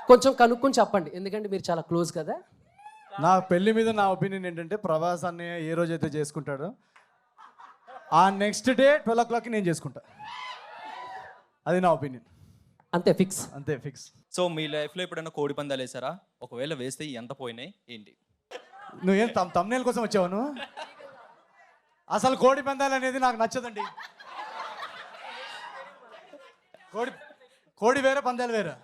కొంచెం కనుక్కొని చెప్పండి, ఎందుకంటే మీరు చాలా క్లోజ్ కదా. నా పెళ్లి మీద నా ఒపీనియన్ ఏంటంటే, ప్రభాస్ అన్నయ్య ఏ రోజైతే చేసుకుంటాడో ఆ నెక్స్ట్ డే 12 o'clockకి నేను చేసుకుంటా. అది నా ఒపీనియన్. అంతే, ఫిక్స్. అంతే, ఫిక్స్. సో మీ లైఫ్లో ఎప్పుడైనా కోడి పందాలు వేసారా? ఒకవేళ వేస్తే ఎంత పోయినాయి ఏంటి? నువ్వేం తమ్నేల్ కోసం వచ్చావు నువ్వు? అసలు కోడి పందాలు అనేది నాకు నచ్చదండి. కోడి వేరే, పందాలు వేరే.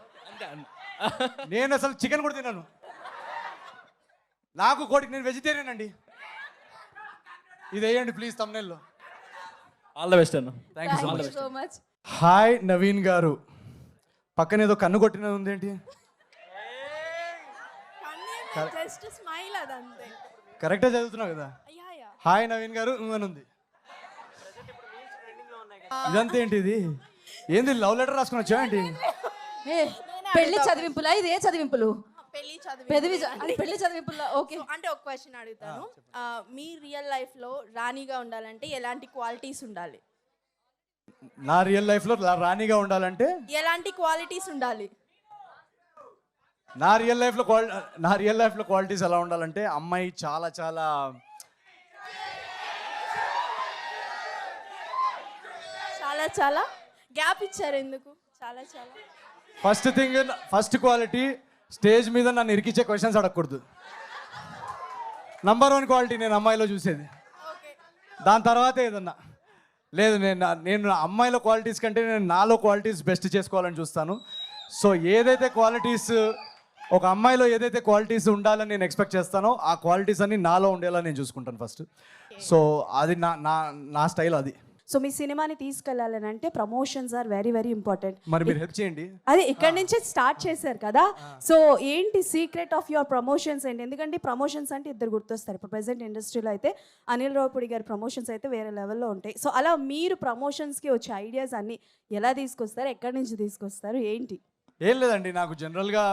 నేను అసలు చికెన్ కూడా తిన్నాను. నాకు కోడికి, నేను వెజిటేరియన్ అండి. ఇది వేయండి ప్లీజ్ తమ్నేల్లో. ఆల్ ద బెస్ట్ అన్న. Thank you so much. Hi Naveen గారు. పక్కన ఏదో కన్ను కొట్టినది ఉంది ఏంటి? కరెక్టే చదువుతున్నావు కదా. హాయ్ నవీన్ గారు అని ఉంది. ఇదంతా ఏంటి? ఇది ఏంది? లవ్ లెటర్ రాసుకుని వచ్చా ఏంటి? పెళ్లి చదివింపులా? ఇది ఏ చదివింపులు? పెళ్లి చదివింపులా? ఓకే. అంటే ఒక క్వశ్చన్ అడుగుతాను. మీ రియల్ లైఫ్ లో రాణిగా ఉండాలంటే ఎలాంటి క్వాలిటీస్ ఉండాలి? నా రియల్ లైఫ్ లో రాణిగా ఉండాలంటే ఎలాంటి క్వాలిటీస్ ఉండాలి? నా రియల్ లైఫ్ లో క్వాలిటీస్ ఎలా ఉండాలంటే, అమ్మాయి చాలా చాలా చాలా చాలా గ్యాప్ ఇచ్చారు ఎందుకు? చాలా చాలా ఫస్ట్ క్వాలిటీ స్టేజ్ మీద నన్ను ఇరికిచ్చే క్వశ్చన్స్ అడగకూడదు. నంబర్ 1 క్వాలిటీ నేను అమ్మాయిలో చూసేది. దాని తర్వాత ఏదన్నా లేదు, నేను అమ్మాయిల క్వాలిటీస్ కంటే నేను నాలో క్వాలిటీస్ బెస్ట్ చేసుకోవాలని చూస్తాను. సో ఏదైతే క్వాలిటీస్ ఒక అమ్మాయిలో ఏదైతే క్వాలిటీస్ ఉండాలని నేను ఎక్స్పెక్ట్ చేస్తానో ఆ క్వాలిటీస్ అన్ని నాలో ఉండేలా నేను చూసుకుంటాను ఫస్ట్. సో అది నా స్టైల్ అది. సో మీ సినిమాని తీసుకెళ్ళాలని అంటే promotions are very very important. మరి మీరు హెల్ప్ చేయండి. అదే ఇక్కడ నుంచే స్టార్ట్ చేశారు కదా, సో ఏంటి సీక్రెట్ ఆఫ్ యువర్ ప్రమోషన్స్ ఏంటి? ఎందుకంటే ప్రమోషన్స్ అంటే ఇద్దరు గుర్తొస్తారు. ఇప్పుడు ప్రెసెంట్ ఇండస్ట్రీలో అయితే అనిల్ రావుపూడి గారి ప్రమోషన్స్ అయితే వేరే లెవెల్లో ఉంటాయి. సో అలా మీరు ప్రమోషన్స్కి వచ్చే ఐడియాస్ అన్నీ ఎలా తీసుకొస్తారు, ఎక్కడి నుంచి తీసుకొస్తారు, ఏంటి? ఏం లేదండి, నాకు జనరల్గా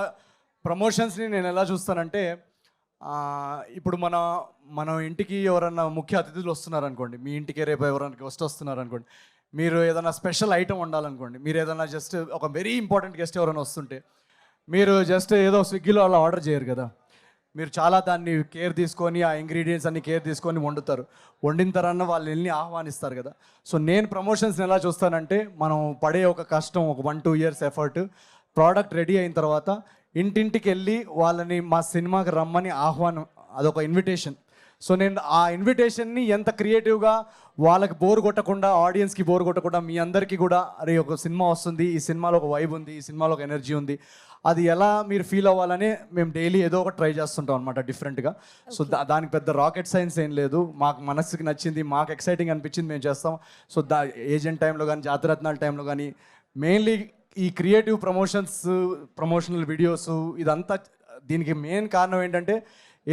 ప్రమోషన్స్ని నేను ఎలా చూస్తానంటే, ఇప్పుడు మన ఇంటికి ఎవరన్నా ముఖ్య అతిథులు వస్తున్నారు అనుకోండి, మీ ఇంటికి రేపు ఎవరైనా గెస్ట్ వస్తున్నారు అనుకోండి, మీరు ఏదైనా స్పెషల్ ఐటమ్ ఉండాలనుకోండి, మీరు ఏదైనా జస్ట్ ఒక వెరీ ఇంపార్టెంట్ గెస్ట్ ఎవరైనా వస్తుంటే మీరు జస్ట్ ఏదో స్విగ్గీలో అలా ఆర్డర్ చేయరు కదా, మీరు చాలా దాన్ని కేర్ తీసుకొని ఆ ఇంగ్రీడియంట్స్ అన్ని కేర్ తీసుకొని వండుతారు. వండిన తర్వాత వాళ్ళు వెళ్ళి ఆహ్వానిస్తారు కదా. సో నేను ప్రమోషన్స్ని ఎలా చూస్తానంటే, మనం పడే ఒక కష్టం, ఒక 1-2 years ఎఫర్ట్, ప్రోడక్ట్ రెడీ అయిన తర్వాత ఇంటింటికి వెళ్ళి వాళ్ళని మా సినిమాకి రమ్మని ఆహ్వానం, అదొక ఇన్విటేషన్. సో నేను ఆ ఇన్విటేషన్ని ఎంత క్రియేటివ్గా వాళ్ళకి బోర్ కొట్టకుండా, ఆడియన్స్కి బోర్ కొట్టకుండా, మీ అందరికీ కూడా అరే ఒక సినిమా వస్తుంది, ఈ సినిమాలో ఒక వైబ్ ఉంది, ఈ సినిమాలో ఒక ఎనర్జీ ఉంది, అది ఎలా మీరు ఫీల్ అవ్వాలని మేము డైలీ ఏదో ఒకటి ట్రై చేస్తుంటాం అనమాట డిఫరెంట్గా. సో దానికి పెద్ద రాకెట్ సైన్స్ ఏం లేదు, మాకు మనసుకి నచ్చింది, మాకు ఎక్సైటింగ్ అనిపించింది మేము చేస్తాం. సో ఏజెంట్ టైంలో కానీ, జాతిరత్నాల టైంలో కానీ, మెయిన్లీ ఈ క్రియేటివ్ ప్రమోషనల్ వీడియోస్ ఇదంతా దీనికి మెయిన్ కారణం ఏంటంటే,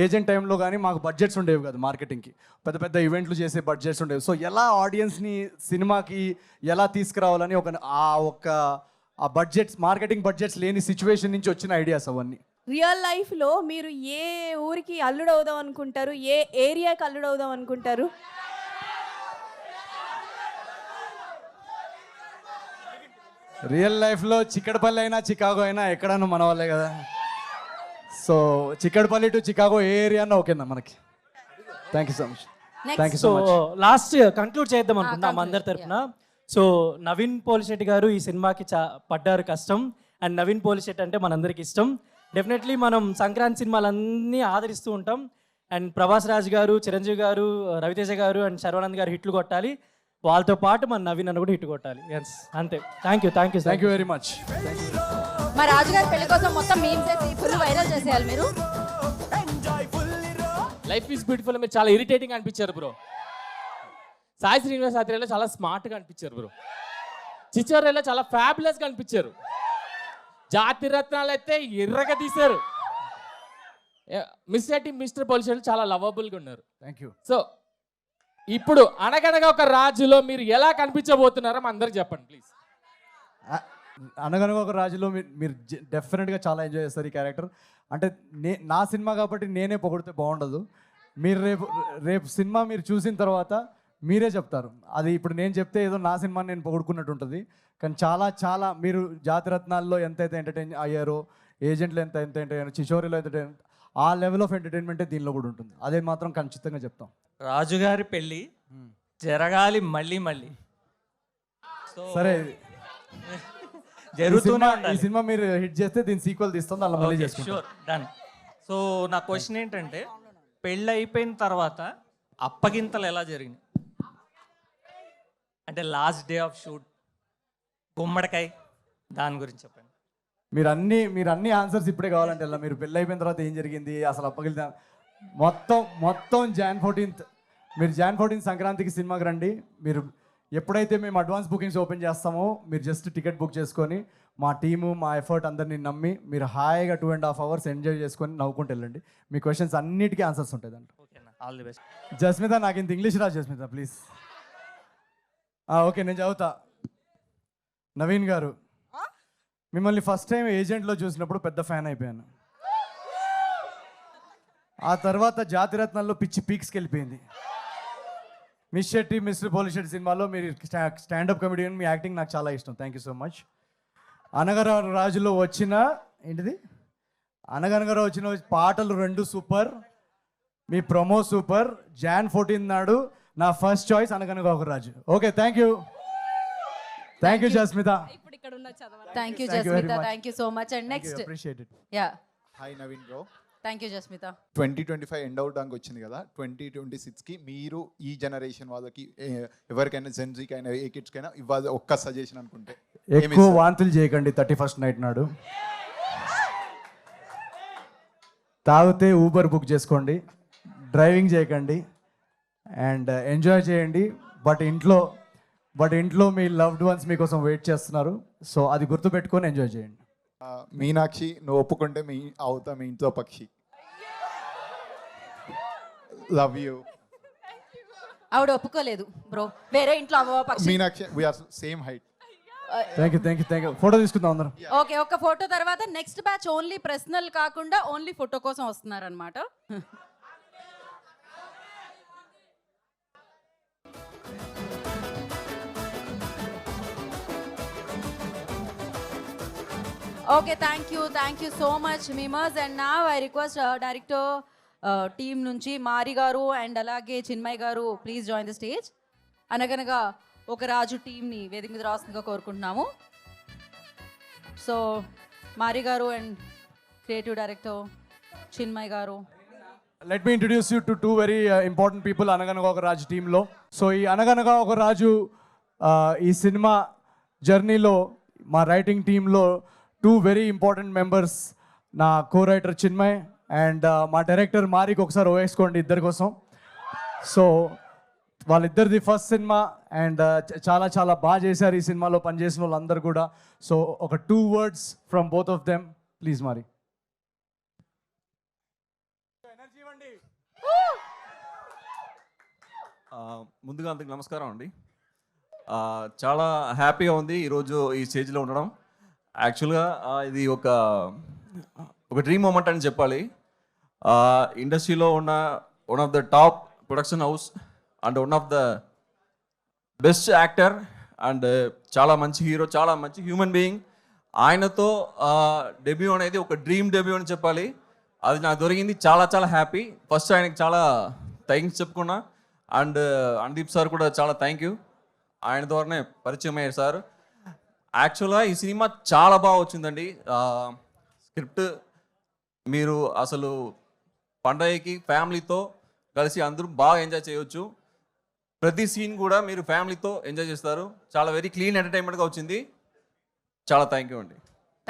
ఏజెంట్ టైంలో కానీ మాకు బడ్జెట్స్ ఉండేవి కదా మార్కెటింగ్కి, పెద్ద పెద్ద ఈవెంట్లు చేసే బడ్జెట్స్ ఉండేవి. సో ఎలా ఆడియన్స్ని సినిమాకి ఎలా తీసుకురావాలని ఆ బడ్జెట్స్, మార్కెటింగ్ బడ్జెట్స్ లేని సిచ్యువేషన్ నుంచి వచ్చిన ఐడియాస్ అవన్నీ. రియల్ లైఫ్లో మీరు ఏ ఊరికి అల్లుడవుదాం అనుకుంటారు, ఏ ఏరియాకి అల్లుడవుదాం అనుకుంటారు? రియల్ లైఫ్లో చిక్కడపల్లి అయినా చికాగో అయినా ఎక్కడన్నా మన వాళ్ళే కదా. సో చిక్కడపల్లి టు చికాగో ఏ ఏరియా అన్నా ఓకేనా మనకి. Thank you so much. Thank you so much. Last conclude చేద్దాం అనుకుంటున్నాం అందరి తరపున. సో నవీన్ పోలిశెట్టి గారు ఈ సినిమాకి పడ్డారు కష్టం, అండ్ నవీన్ పోలిశెట్టి అంటే మనందరికి ఇష్టం. డెఫినెట్లీ మనం సంక్రాంతి సినిమాలన్నీ ఆదరిస్తూ ఉంటాం. అండ్ ప్రభాస్ రాజ్ గారు, చిరంజీవి గారు, రవితేజ గారు అండ్ శర్వానంద్ గారు హిట్లు కొట్టాలి, వాళ్ళతో పాటు మన నవీన్ అన్న కూడా హిట్ కొట్టాలి. ఎస్ అంతే. Thank you very much. మా రాజుగారి పెళ్లి కోసం మొత్తం మీమ్స్ చేసి ఫుల్ వైరల్ చేసేయాలి మీరు. లైఫ్ ఈజ్ బ్యూటిఫుల్ మీరు చాలా ఇరిటేటింగ్ అనిపించారు బ్రో. సాయి శ్రీనివాస్ ఆత్రేయలో చాలా స్మార్ట్గా అనిపించారు బ్రో. చిచ్చోరేలో చాలా ఫ్యాబులస్గా అనిపించారు. జాతి రత్నాలు అయితే ఎర్రగా తీశారు. మిస్టర్ పోలిషెట్టి చాలా లవబుల్గా ఉన్నారు. Thank you. సో ఇప్పుడు అనగనగా ఒక రాజులో మీరు ఎలా కనిపించబోతున్నారో అందరికి చెప్పండి ప్లీజ్. అనగనగా ఒక రాజులో మీరు డెఫినెట్గా చాలా ఎంజాయ్ చేస్తారు ఈ క్యారెక్టర్. అంటే నా సినిమా కాబట్టి నేనే పొగిడితే బాగుండదు. మీరు రేపు సినిమా మీరు చూసిన తర్వాత మీరే చెప్తారు. అది ఇప్పుడు నేను చెప్తే ఏదో నా సినిమాని నేను పొగుడుకున్నట్టు ఉంటుంది, కానీ చాలా చాలా మీరు జాతిరత్నాల్లో ఎంతైతే ఎంటర్టైన్ అయ్యారో, ఏజెంట్లు ఎంత ఎంటర్టైన్, చిచోరిలో ఎంటర్టైన్, ఆ లెవెల్ ఆఫ్ ఎంటర్టైన్మెంటే దీనిలో కూడా ఉంటుంది. అదే మాత్రం ఖచ్చితంగా చెప్తాం. రాజుగారి పెళ్ళి జరగాలి మళ్ళీ మళ్ళీ. సరే జరుగుతూనే ఈ సినిమా మీరు హిట్ చేస్తే దీని సీక్వెల్ తీస్తాం, అలా మళ్ళీ చేసుకుంటాం. Sure, done. సో నా క్వశ్చన్ ఏంటంటే, పెళ్ళి అయిపోయిన తర్వాత అప్పగింతలు ఎలా జరిగినాయి? అంటే లాస్ట్ డే ఆఫ్ షూట్, గుమ్మడికాయ, దాని గురించి చెప్పండి. మీరు అన్ని ఆన్సర్స్ ఇప్పుడే కావాలంటే ఎలా, మీరు పెళ్ళి అయిపోయిన తర్వాత ఏం జరిగింది, అసలు అప్పగిలితే మొత్తం Jan 14th, మీరు Jan 14th సంక్రాంతికి సినిమాకి రండి. మీరు ఎప్పుడైతే మేము అడ్వాన్స్ బుకింగ్స్ ఓపెన్ చేస్తామో మీరు జస్ట్ టికెట్ బుక్ చేసుకొని మా టీము, మా ఎఫర్ట్ అందరినీ నమ్మి మీరు హాయిగా 2.5 hours ఎంజాయ్ చేసుకొని నవ్వుకుంటూ వెళ్ళండి. మీ క్వశ్చన్స్ అన్నిటికీ ఆన్సర్స్ ఉంటాయి దాంట్లో. All the best. జస్మిత, నాకు ఇంత ఇంగ్లీష్ రా జస్మిత ప్లీజ్. ఓకే, నేను చదువుతా. నవీన్ గారు, మిమ్మల్ని ఫస్ట్ టైం ఏజెంట్లో చూసినప్పుడు పెద్ద ఫ్యాన్ అయిపోయాను. ఆ తర్వాత జాతిరత్నాల్లో పిచ్చి పీక్స్కి వెళ్ళిపోయింది. మిస్ శెట్టి, మిస్టర్ పోలిశెట్టి సినిమాలో మీరు స్టాండప్ కమెడియన్, మీ యాక్టింగ్ నాకు చాలా ఇష్టం. Thank you so much. అనగనగా రాజులో వచ్చిన అనగనగా వచ్చిన పాటలు 2 సూపర్, మీ ప్రొమో సూపర్. Jan 14 నాడు నా ఫస్ట్ చాయిస్ అనగనగా ఒక Raju. Okay, thank you Jasmitha. Thank you Jasmitha, thank you so much. And next appreciate it. Yeah hi Naveen bro. Thank you Jasmitha. 2025 end అవడానికి వచ్చింది కదా, 2026కి మీరు ఈ జనరేషన్ వాళ్ళకి ఎవరికైనా జెన్జీకైనా ఏ కిడ్స్కైనా ఇవ్వాలి ఒక్క సజెషన్ అనుకుంటే ఎక్కువ వాంతులు చేయకండి 31st నైట్ నాడు. తాగితే ఊబర్ బుక్ చేసుకోండి, డ్రైవింగ్ చేయకండి అండ్ ఎంజాయ్ చేయండి. బట్ ఇంట్లో మీ లవ్డ్ వన్స్ మీకోసం వెయిట్ చేస్తున్నారు. సో అది గుర్తుపెట్టుకొని ఎంజాయ్ చేయండి. మీనాక్షి, నువ్వు ఒప్పుకుంటే మీ ఇంట్లో పక్షి. Love you. ఆవిడ ఒప్పుకోలేదు బ్రో, వేరే ఇంట్లో పక్షి. Meenakshi, we are same height. Thank you. Photo తీసుకుందాం అందరం. ఓకే, ఒక ఫోటో తర్వాత నెక్స్ట్ బ్యాచ్ ఓన్లీ పర్సనల్ కాకుండా ఓన్లీ ఫోటో కోసం వస్తున్నారనమాట. Okay, thank you so much memers. And నా ఐ రిక్వెస్ట్ డైరెక్టర్ టీమ్ నుంచి మారి గారు అండ్ అలాగే చిన్మయ్ గారు ప్లీజ్ జాయిన్ ద స్టేజ్. అనగనగా ఒక రాజు టీంని వేదిక మీద రాస్తుందిగా కోరుకుంటున్నాము. సో మారి గారు అండ్ క్రియేటివ్ డైరెక్టర్ చిన్మయ్ గారు. Let me introduce you to 2 very important people అనగనగా ఒక రాజు టీంలో. సో ఈ అనగనగా ఒక రాజు ఈ సినిమా జర్నీలో మా రైటింగ్ టీంలో 2 వెరీ ఇంపార్టెంట్ మెంబర్స్, నా కో రైటర్ చిన్మయ్ అండ్ మా డైరెక్టర్ మారికి ఒకసారి వేసుకోండి ఇద్దరి కోసం. సో వాళ్ళిద్దరిది ఫస్ట్ సినిమా అండ్ చాలా చాలా బాగా చేశారు ఈ సినిమాలో పనిచేసిన వాళ్ళందరూ కూడా. సో ఒక 2 words from both of them please మారి. ముందుగా అందరికి నమస్కారం అండి. చాలా హ్యాపీగా ఉంది ఈరోజు ఈ స్టేజ్లో ఉండడం. యాక్చువల్గా ఇది ఒక డ్రీమ్ మూమెంట్ అని చెప్పాలి. ఇండస్ట్రీలో ఉన్న one of the top production house and one of the best actor and చాలా మంచి హీరో, చాలా మంచి హ్యూమన్ బీయింగ్. ఆయనతో డెబ్యూ అనేది ఒక డ్రీమ్ డెబ్యూ అని చెప్పాలి. అది నాకు దొరికింది. చాలా చాలా హ్యాపీ. ఫస్ట్ ఆయనకి చాలా థ్యాంక్స్ చెప్పుకున్నా. అండ్ అనుదీప్ సార్ కూడా చాలా థ్యాంక్ యూ. ఆయన ద్వారానే పరిచయం అయ్యారు సార్. యాక్చువల్గా ఈ సినిమా చాలా బాగా వచ్చిందండి. స్క్రిప్ట్ మీరు అసలు పండగకి ఫ్యామిలీతో కలిసి అందరూ బాగా ఎంజాయ్ చేయవచ్చు. ప్రతి సీన్ కూడా మీరు ఫ్యామిలీతో ఎంజాయ్ చేస్తారు. చాలా వెరీ క్లీన్ ఎంటర్టైన్మెంట్గా వచ్చింది. చాలా థ్యాంక్ యూ అండి.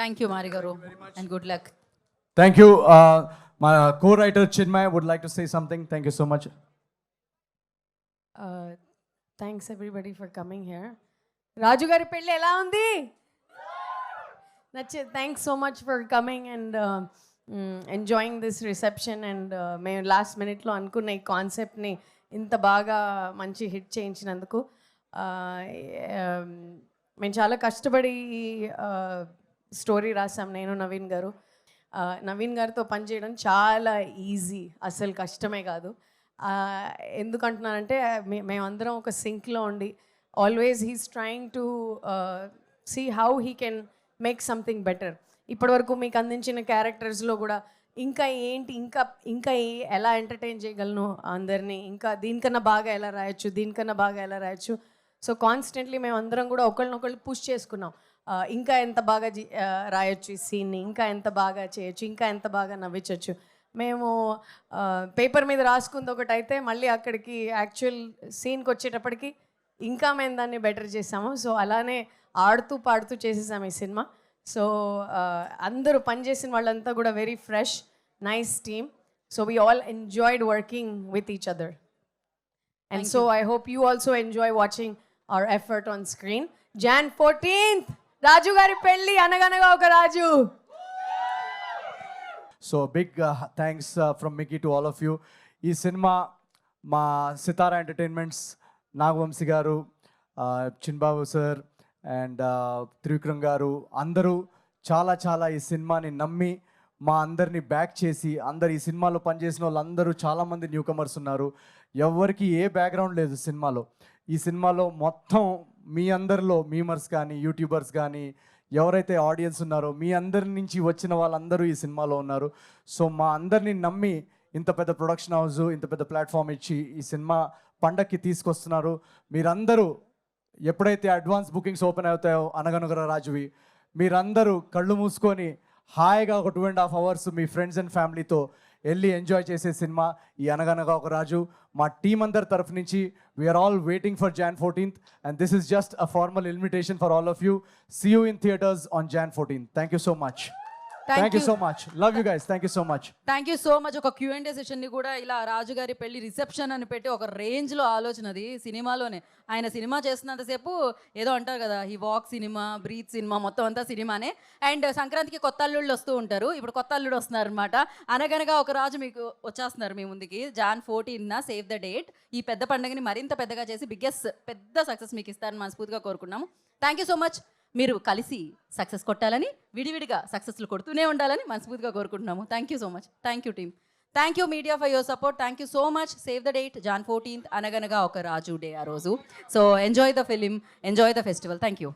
థ్యాంక్ యూ మారి గారు and good luck. Thank you. మా co writer Chinmay would like to say something. Thank you so much. Thanks everybody for coming here. Raju గారి పెళ్ళి ఎలా ఉంది? Thanks so much for coming and enjoying this reception. And మేము last మినిట్లో అనుకున్న ఈ కాన్సెప్ట్ని ఇంత బాగా మంచి హిట్ చేయించినందుకు మేము చాలా కష్టపడి స్టోరీ రాసాం నేను నవీన్ గారు. నవీన్ గారితో పనిచేయడం చాలా ఈజీ, అసలు కష్టమే కాదు. ఎందుకంటున్నానంటే మేమందరం ఒక సింక్లో ఉండి always he's trying to see how he can make something better. ఇప్పటివరకు మీకు అందించిన క్యారెక్టర్స్లో కూడా ఇంకా ఏంటి, ఇంకా ఎలా ఎంటర్టైన్ చేయగలను అందరినీ, ఇంకా దీనికన్నా బాగా ఎలా రాయొచ్చు, దీనికన్నా బాగా ఎలా రాయొచ్చు. సో కాన్స్టెంట్లీ మేము అందరం కూడా ఒకళ్ళనొకళ్ళు పుష్ చేసుకున్నాం. ఇంకా ఎంత బాగా రాయొచ్చు ఈ సీన్ని, ఇంకా ఎంత బాగా చేయొచ్చు, ఇంకా ఎంత బాగా నవ్వించవచ్చు. మేము పేపర్ మీద రాసుకుంది ఒకటైతే మళ్ళీ అక్కడికి యాక్చువల్ సీన్కి వచ్చేటప్పటికి ఇంకా మేము దాన్ని బెటర్ చేసాము. సో అలానే ఆడుతూ పాడుతూ చేసేసాము ఈ సినిమా. సో అందరూ పనిచేసిన వాళ్ళంతా కూడా very fresh, nice team. So we all enjoyed working with each other. And so I hope you also enjoy watching our effort on screen. Jan 14th Raju గారి పెళ్ళి, అనగనగా ఒక Raju. So big thanks from Mickey to all of you. ఈ సినిమా మా Sithara entertainments, Nagavamsi గారు, చిన్బాబు sir and Trivikram గారు అందరూ చాలా చాలా ఈ సినిమాని నమ్మి మా అందరినీ బ్యాక్ చేసి, అందరు ఈ సినిమాలో పనిచేసిన వాళ్ళందరూ చాలామంది న్యూ కమర్స్ ఉన్నారు. ఎవరికి ఏ బ్యాక్గ్రౌండ్ లేదు సినిమాలో. ఈ సినిమాలో మొత్తం మీ అందరిలో మీమర్స్ కానీ యూట్యూబర్స్ కానీ ఎవరైతే ఆడియన్స్ ఉన్నారో మీ అందరి నుంచి వచ్చిన వాళ్ళందరూ ఈ సినిమాలో ఉన్నారు. సో మా అందరినీ నమ్మి ఇంత పెద్ద ప్రొడక్షన్ హౌస్, ఇంత పెద్ద ప్లాట్ఫామ్ ఇచ్చి ఈ సినిమా పండక్కి తీసుకొస్తున్నారు. మీరందరూ ఎప్పుడైతే అడ్వాన్స్ బుకింగ్స్ ఓపెన్ అవుతాయో అనగనగర రాజువి, మీరందరూ కళ్ళు మూసుకొని హాయిగా ఒక 2.5 hours మీ ఫ్రెండ్స్ అండ్ ఫ్యామిలీతో వెళ్ళి ఎంజాయ్ చేసే సినిమా ఈ అనగనగా ఒక రాజు. మా టీం అందరి తరఫు నుంచి we're all waiting for Jan 14th and this is just a formal invitation for all of you. See you in theaters on Jan 14th. Thank you so much. Thank you so much. Love you guys. Thank you so much. Thank you so much. ఒక Q&A సెషన్ని కూడా ఇలా రాజుగారి పెళ్లి reception అని పెట్టి ఒక రేంజ్లో ఆలోచనది సినిమాలోనే. ఆయన సినిమా చేస్తున్నంతసేపు ఏదో అంటారు కదా, ఈ వాక్ సినిమా, బ్రీత్ సినిమా, మొత్తం అంతా సినిమానే. అండ్ సంక్రాంతికి కొత్త అల్లుళ్ళు వస్తూ ఉంటారు. ఇప్పుడు కొత్త అల్లుడు వస్తున్నారు అనమాట. అనగనగా ఒక రాజు మీకు వచ్చేస్తున్నారు మీ ముందుకి. Jan 14th save the date. ఈ పెద్ద పండుగని మరింత పెద్దగా చేసి బిగ్గెస్ట్ పెద్ద సక్సెస్ మీకు ఇస్తారని మనస్ఫూర్తిగా కోరుకున్నాము. Thank you so much. మీరు కలిసి సక్సెస్ కొట్టాలని, విడివిడిగా సక్సెస్లు కొడుతూనే ఉండాలని మనస్ఫూర్తిగా కోరుకుంటున్నాము. Thank you so much. Thank you team. Thank you media for your support. Thank you so much. Save the date Jan 14th అనగనగా ఒక రాజు డే ఆ రోజు. So enjoy the film, enjoy the festival. Thank you.